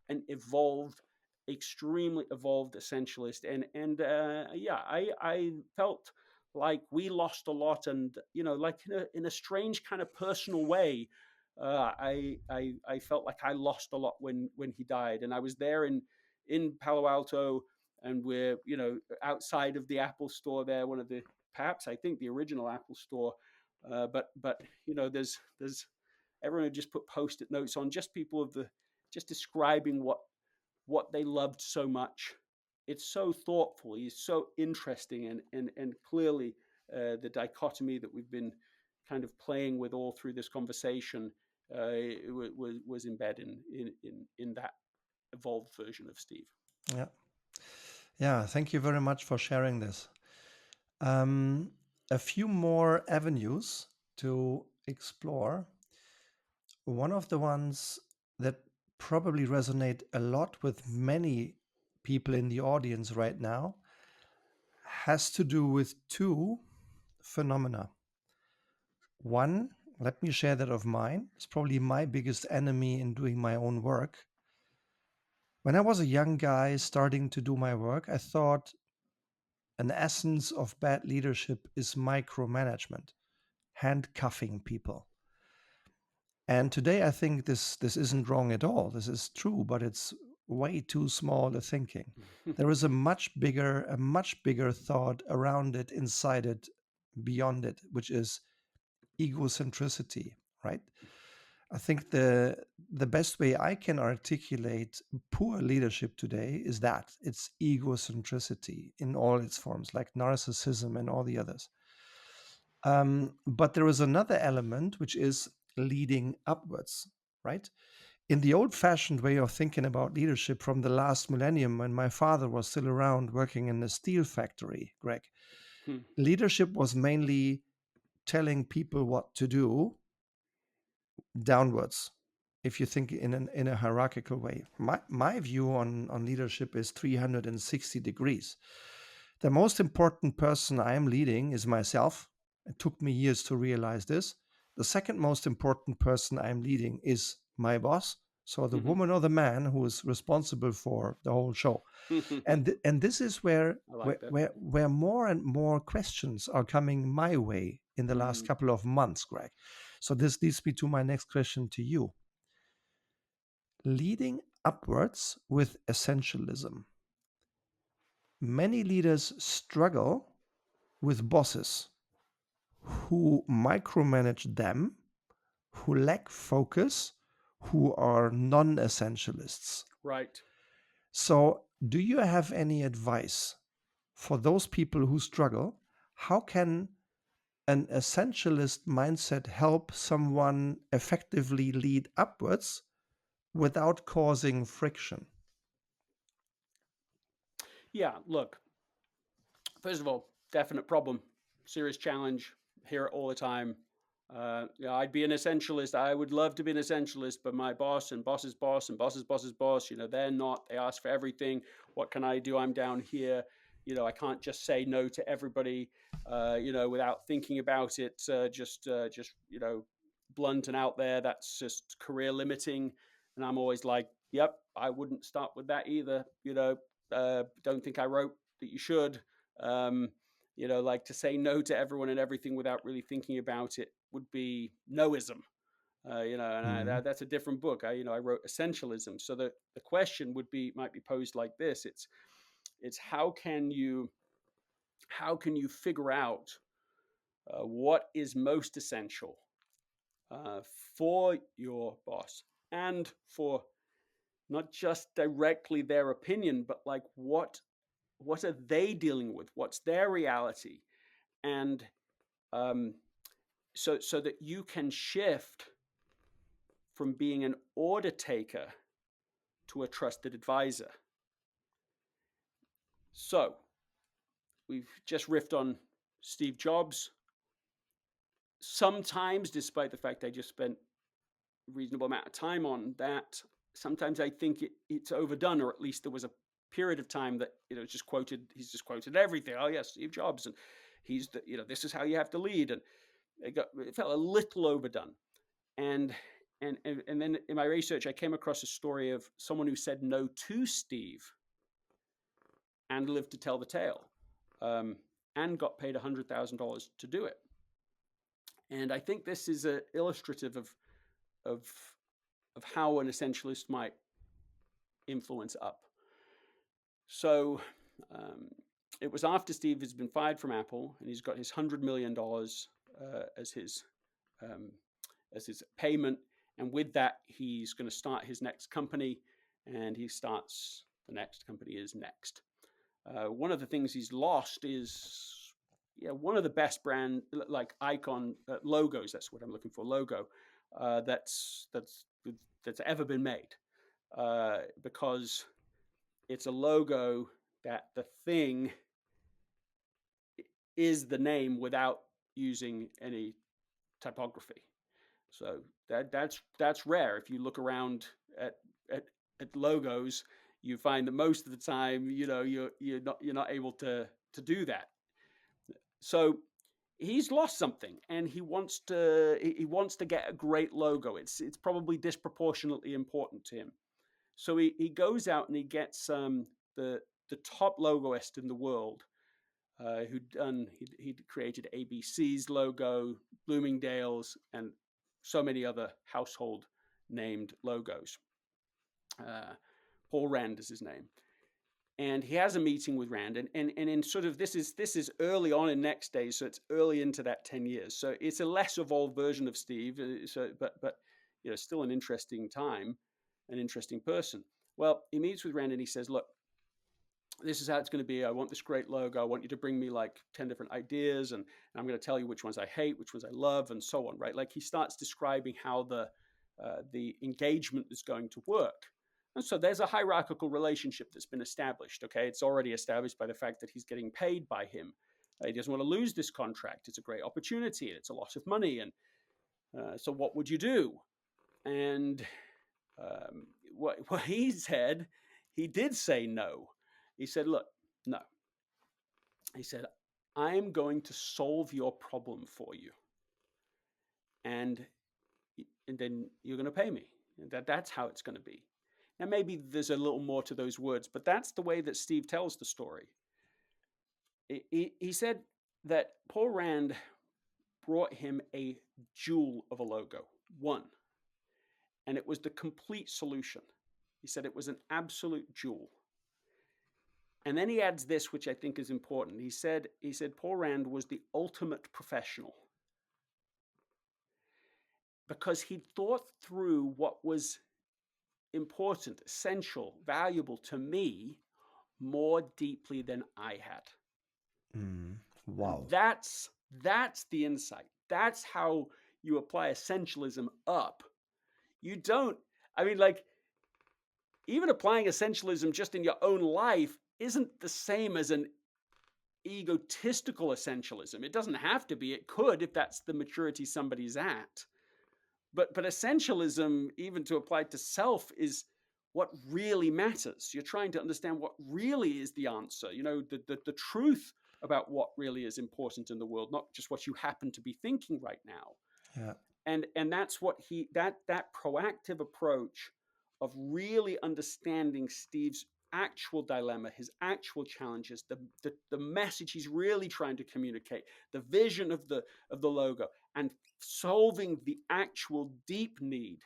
an evolved, extremely evolved essentialist. I felt like we lost a lot, and like in a strange kind of personal way. I felt like I lost a lot when he died, and I was there in Palo Alto, and we're outside of the Apple store there, one of the perhaps I think the original Apple store, but there's everyone had just put post-it notes on, just people of the just describing what they loved so much. It's so thoughtful. He's so interesting, and clearly the dichotomy that we've been kind of playing with all through this conversation was embedded in that evolved version of Steve. Yeah. Yeah. Thank you very much for sharing this. Um, a few more avenues to explore. One of the ones that probably resonate a lot with many people in the audience right now has to do with two phenomena. One, let me share that of mine. It's probably my biggest enemy in doing my own work. When I was a young guy starting to do my work, I thought an essence of bad leadership is micromanagement, handcuffing people. And today I think this isn't wrong at all. This is true, but it's way too small a thinking. There is a much bigger thought around it, inside it, beyond it, which is egocentricity, right? I think the best way I can articulate poor leadership today is that it's egocentricity in all its forms, like narcissism and all the others. But there is another element which is leading upwards, right? In the old-fashioned way of thinking about leadership from the last millennium, when my father was still around working in a steel factory, Greg, leadership was mainly telling people what to do downwards, if you think in a hierarchical way. My view on leadership is 360 degrees. The most important person I am leading is myself. It took me years to realize this. The second most important person I'm leading is my boss, so the woman or the man who is responsible for the whole show. And this is where I like that. where more and more questions are coming my way in the last couple of months, Greg. So this leads me to my next question to you. Leading upwards with essentialism. Many leaders struggle with bosses who micromanage them, who lack focus, who are non-essentialists. Right. So, do you have any advice for those people who struggle? How can an essentialist mindset help someone effectively lead upwards without causing friction? Yeah, look, first of all, definite problem, serious challenge, hear it all the time. I'd be an essentialist. I would love to be an essentialist, but my boss and boss's boss and boss's boss's boss, they're not. They ask for everything. What can I do? I'm down here. I can't just say no to everybody, without thinking about it. Just blunt and out there. That's just career limiting. And I'm always like, yep, I wouldn't start with that either. don't think I wrote that you should. Um, like to say no to everyone and everything without really thinking about it would be noism. Mm. That's a different book. I wrote Essentialism. So the question might be posed like this. It's how can you figure out what is most essential uh, for your boss and for not just directly their opinion, but like what are they dealing with? What's their reality? And um, so that you can shift from being an order taker to a trusted advisor. So we've just riffed on Steve Jobs. Sometimes, despite the fact I just spent a reasonable amount of time on that, sometimes I think it's overdone, or at least there was a period of time that he's just quoted everything. Oh yes, Steve Jobs, and this is how you have to lead, and it felt a little overdone. And and then in my research, I came across a story of someone who said no to Steve and lived to tell the tale, and got paid $100,000 to do it. And I think this is illustrative of of how an essentialist might influence up. So it was after Steve has been fired from Apple and he's got his $100 million um, as his payment, and with that he's going to start his next company, and the next company is Next. One of the things he's lost is one of the best brand like icon logos. That's what I'm looking for. Logo that's ever been made, because it's a logo that the thing is the name without using any typography. So that's rare. If you look around at logos, you find that most of the time, you're not able to do that. So he's lost something, and he wants to get a great logo. It's probably disproportionately important to him. So he goes out and he gets the top logoist in the world, he created ABC's logo, Bloomingdale's, and so many other household named logos. Paul Rand is his name. And he has a meeting with Rand, and in sort of this is early on in Next Days, so it's early into that 10 years. So it's a less evolved version of Steve, but still an interesting time, an interesting person. Well, he meets with Rand and he says, look, this is how it's going to be. I want this great logo. I want you to bring me like 10 different ideas, and I'm going to tell you which ones I hate, which ones I love, and so on, right? Like he starts describing how the engagement is going to work. And so there's a hierarchical relationship that's been established, okay? It's already established by the fact that he's getting paid by him. He doesn't want to lose this contract. It's a great opportunity, and it's a lot of money. And so what would you do? And what he said, he did say no. He said, look, no. He said, I am going to solve your problem for you. And then you're going to pay me. That's how it's going to be. Now, maybe there's a little more to those words, but that's the way that Steve tells the story. He said that Paul Rand brought him a jewel of a logo, one, and it was the complete solution. He said it was an absolute jewel. And then he adds this, which I think is important. He said Paul Rand was the ultimate professional, because he thought through what was important, essential, valuable to me more deeply than I had. Wow. And that's the insight. That's how you apply essentialism up. You don't, like, even applying essentialism just in your own life isn't the same as an egotistical essentialism. It doesn't have to be. It could, if that's the maturity somebody's at. But essentialism, even to apply to self, is what really matters. You're trying to understand what really is the answer, the truth about what really is important in the world, not just what you happen to be thinking right now. Yeah. And that's what that proactive approach of really understanding Steve's actual dilemma, his actual challenges, the message he's really trying to communicate, the vision of the logo, and solving the actual deep need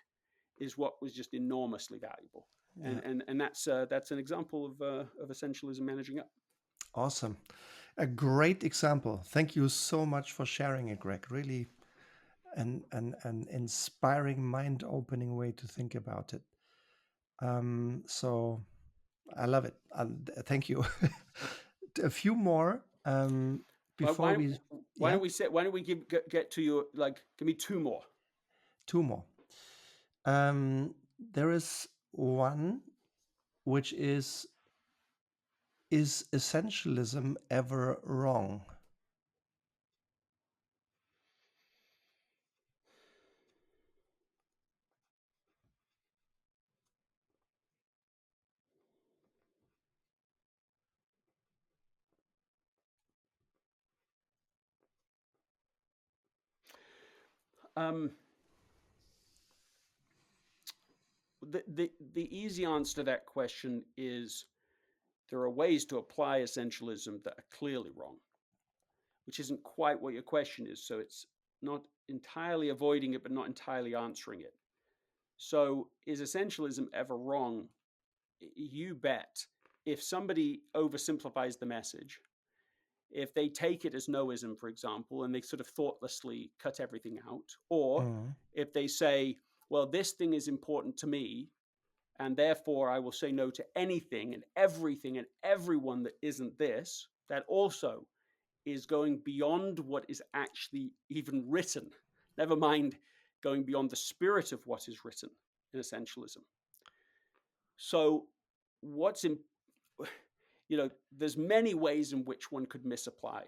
is what was just enormously valuable. Yeah. And that's an example of essentialism managing up. Awesome. A great example. Thank you so much for sharing it, Greg. Really an inspiring, mind-opening way to think about it. So I love it. Thank you. A few more before Why, we, why yeah, don't we say, why don't we get to your, like, give me two more. two more. Um, there is one which is essentialism ever wrong? Um, the easy answer to that question is there are ways to apply essentialism that are clearly wrong, which isn't quite what your question is. So it's not entirely avoiding it, but not entirely answering it. So is essentialism ever wrong? You bet. If somebody oversimplifies the message, if they take it as noism, for example, and they sort of thoughtlessly cut everything out, or Mm, if they say, well, this thing is important to me, and therefore I will say no to anything and everything and everyone that isn't this, that also is going beyond what is actually even written, never mind going beyond the spirit of what is written in essentialism. So what's in, there's many ways in which one could misapply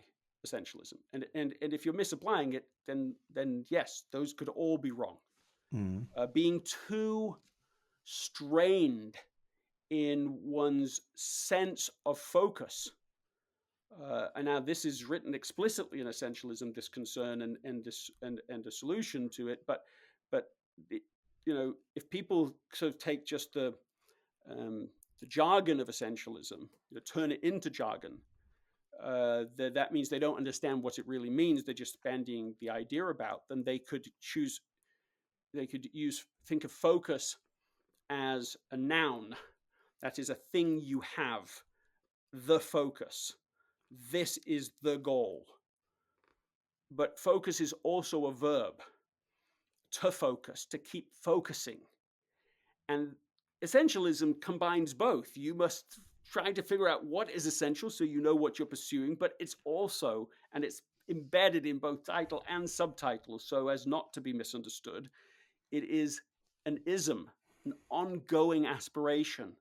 essentialism, and if you're misapplying it, then yes, those could all be wrong. mm, Being too strained in one's sense of focus. And now this is written explicitly in essentialism, this concern and a solution to it. But if people sort of take just the jargon of essentialism, turn it into jargon, that means they don't understand what it really means. They're just bandying the idea about. Then they could think of focus as a noun. That is a thing you have, the focus. This is the goal. But focus is also a verb, to focus, to keep focusing. And essentialism combines both. You must try to figure out what is essential so you know what you're pursuing, but it's also, and it's embedded in both title and subtitle so as not to be misunderstood, it is an ism, an ongoing aspiration,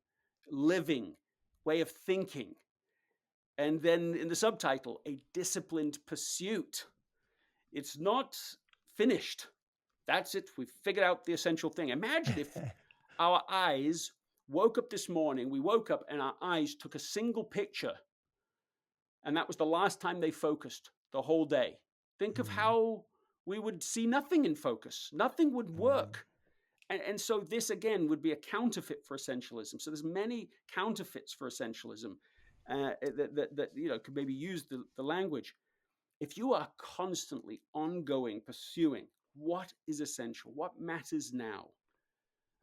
living, way of thinking. And then in the subtitle, a disciplined pursuit. It's not finished. That's it. We've figured out the essential thing. Imagine if our eyes woke up this morning, we woke up and our eyes took a single picture, and that was the last time they focused the whole day. Think of mm, how we would see nothing in focus. Nothing would mm, work. And so this, again, would be a counterfeit for essentialism. So there's many counterfeits for essentialism that could maybe use the language. If you are constantly ongoing, pursuing what is essential, what matters now,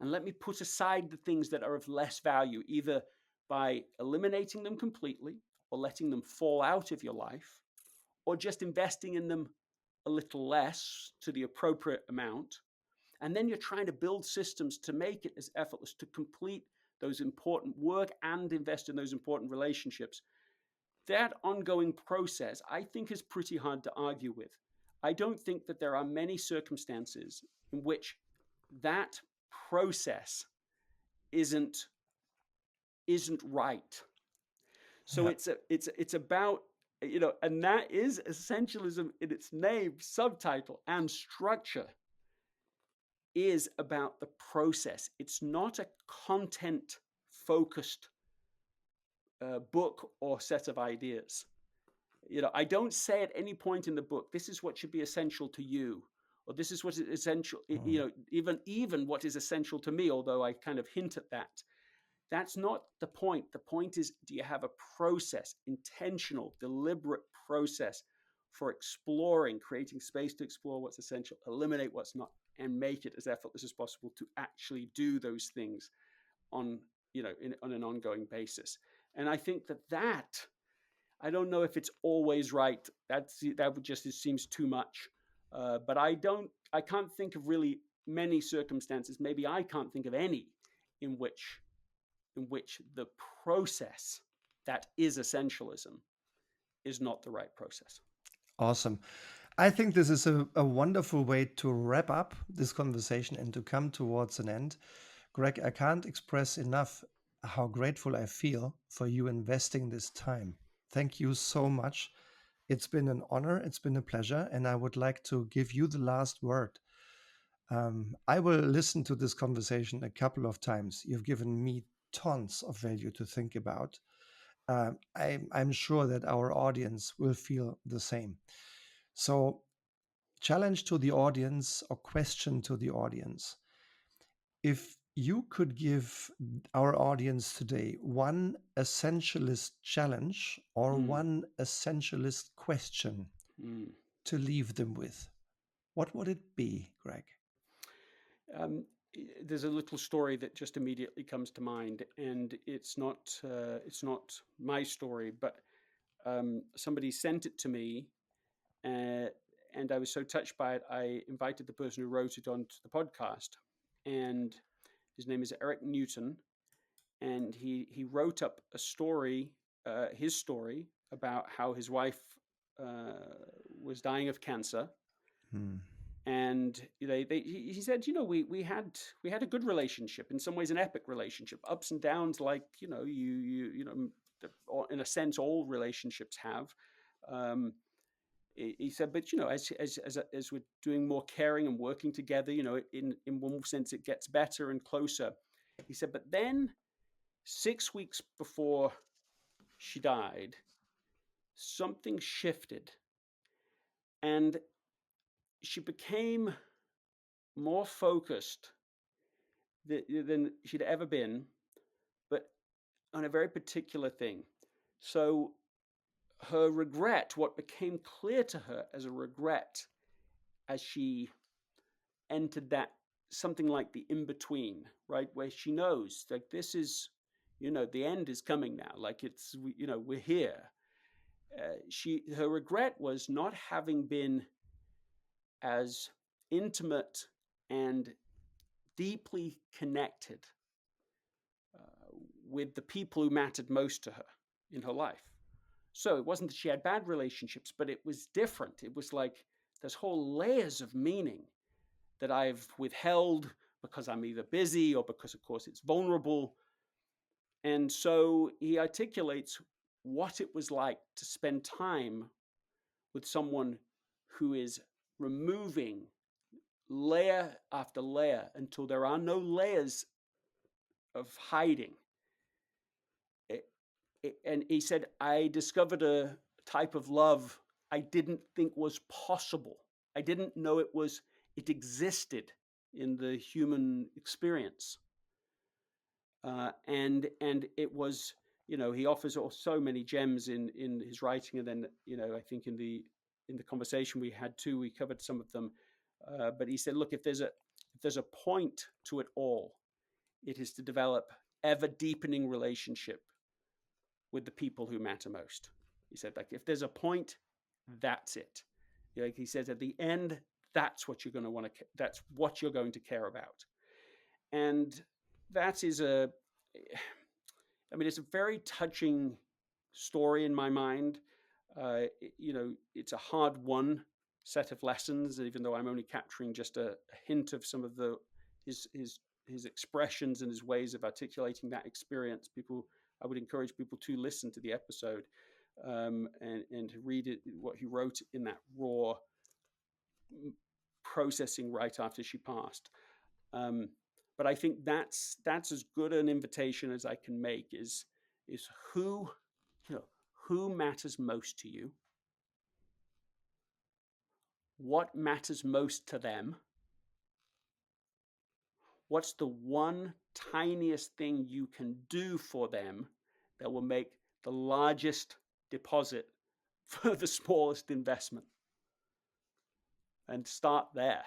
and let me put aside the things that are of less value, either by eliminating them completely or letting them fall out of your life, or just investing in them a little less to the appropriate amount. And then you're trying to build systems to make it as effortless to complete those important work and invest in those important relationships. That ongoing process, I think, is pretty hard to argue with. I don't think that there are many circumstances in which that process isn't right. So yeah. it's about, and that is essentialism in its name, subtitle, and structure is about the process. It's not a content focused book or set of ideas. I don't say at any point in the book, this is what should be essential to you, or this is what is essential, Mm, even what is essential to me, although I kind of hint at that. That's not the point. The point is, do you have a process, intentional, deliberate process for exploring, creating space to explore what's essential, eliminate what's not, and make it as effortless as possible to actually do those things on, on an ongoing basis. And I think that I don't know if it's always right. That would just, it seems too much. But I can't think of really many circumstances. Maybe I can't think of any in which the process that is essentialism is not the right process. Awesome. I think this is a wonderful way to wrap up this conversation and to come towards an end. Greg, I can't express enough how grateful I feel for you investing this time. Thank you so much. It's been an honor, it's been a pleasure, and I would like to give you the last word. I will listen to this conversation a couple of times. You've given me tons of value to think about. I'm sure that our audience will feel the same. So, challenge to the audience or question to the audience. If you could give our audience today one essentialist challenge or Mm, one essentialist question mm. to leave them with, what would it be, Greg? Um, there's a little story that just immediately comes to mind, and it's not my story, but somebody sent it to me, uh, and I was so touched by it. I invited the person who wrote it onto the podcast, and his name is Eric Newton, and he wrote up a story, his story about how his wife was dying of cancer. Hmm. And he said, we had a good relationship, in some ways an epic relationship, ups and downs, like in a sense all relationships have. um, he said, but as we're doing more caring and working together, in one sense it gets better and closer. He said, but then 6 weeks before she died, something shifted, and she became more focused than she'd ever been, but on a very particular thing. So her regret, what became clear to her as a regret as she entered that something like the in between, right, where she knows like this is, the end is coming now, like we're here. Her regret was not having been as intimate and deeply connected with the people who mattered most to her in her life. So it wasn't that she had bad relationships, but it was different. It was like there's whole layers of meaning that I've withheld because I'm either busy or because, of course, it's vulnerable. And so he articulates what it was like to spend time with someone who is removing layer after layer until there are no layers of hiding. And he said, I discovered a type of love I didn't think was possible. I didn't know it existed in the human experience. And it was, he offers so many gems in his writing. And then, I think in the conversation we had too, we covered some of them. But he said, look, if there's a point to it all, it is to develop ever deepening relationship with the people who matter most. He said, like, if there's a point, that's it. Like he says, at the end, that's what you're going to want to. That's what you're going to care about. And that is it's a very touching story in my mind. It's a hard won set of lessons, even though I'm only capturing just a hint of some of his expressions and his ways of articulating that experience. I would encourage people to listen to the episode and to read it, what he wrote in that raw processing right after she passed. But I think that's as good an invitation as I can make. Is who matters most to you, what matters most to them, What's the one tiniest thing you can do for them that will make the largest deposit for the smallest investment? And start there.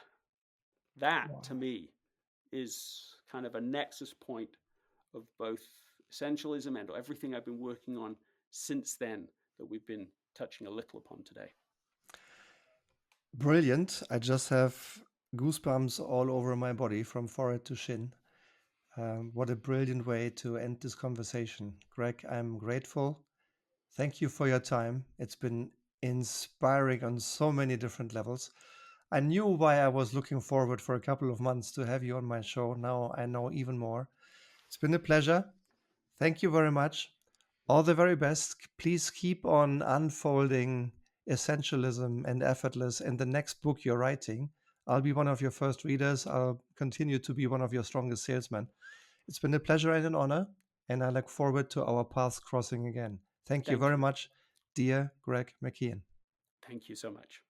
That to Wow. me is kind of a nexus point of both essentialism and everything I've been working on since then that we've been touching a little upon today. Brilliant. I just have goosebumps all over my body from forehead to shin. What a brilliant way to end this conversation. Greg, I'm grateful. Thank you for your time. It's been inspiring on so many different levels. I knew why I was looking forward for a couple of months to have you on my show. Now I know even more. It's been a pleasure. Thank you very much. All the very best. Please keep on unfolding essentialism and effortless in the next book you're writing. I'll be one of your first readers. I'll continue to be one of your strongest salesmen. It's been a pleasure and an honor, and I look forward to our paths crossing again. Thank you Thank very you. much, dear Greg McKeown. Thank you so much.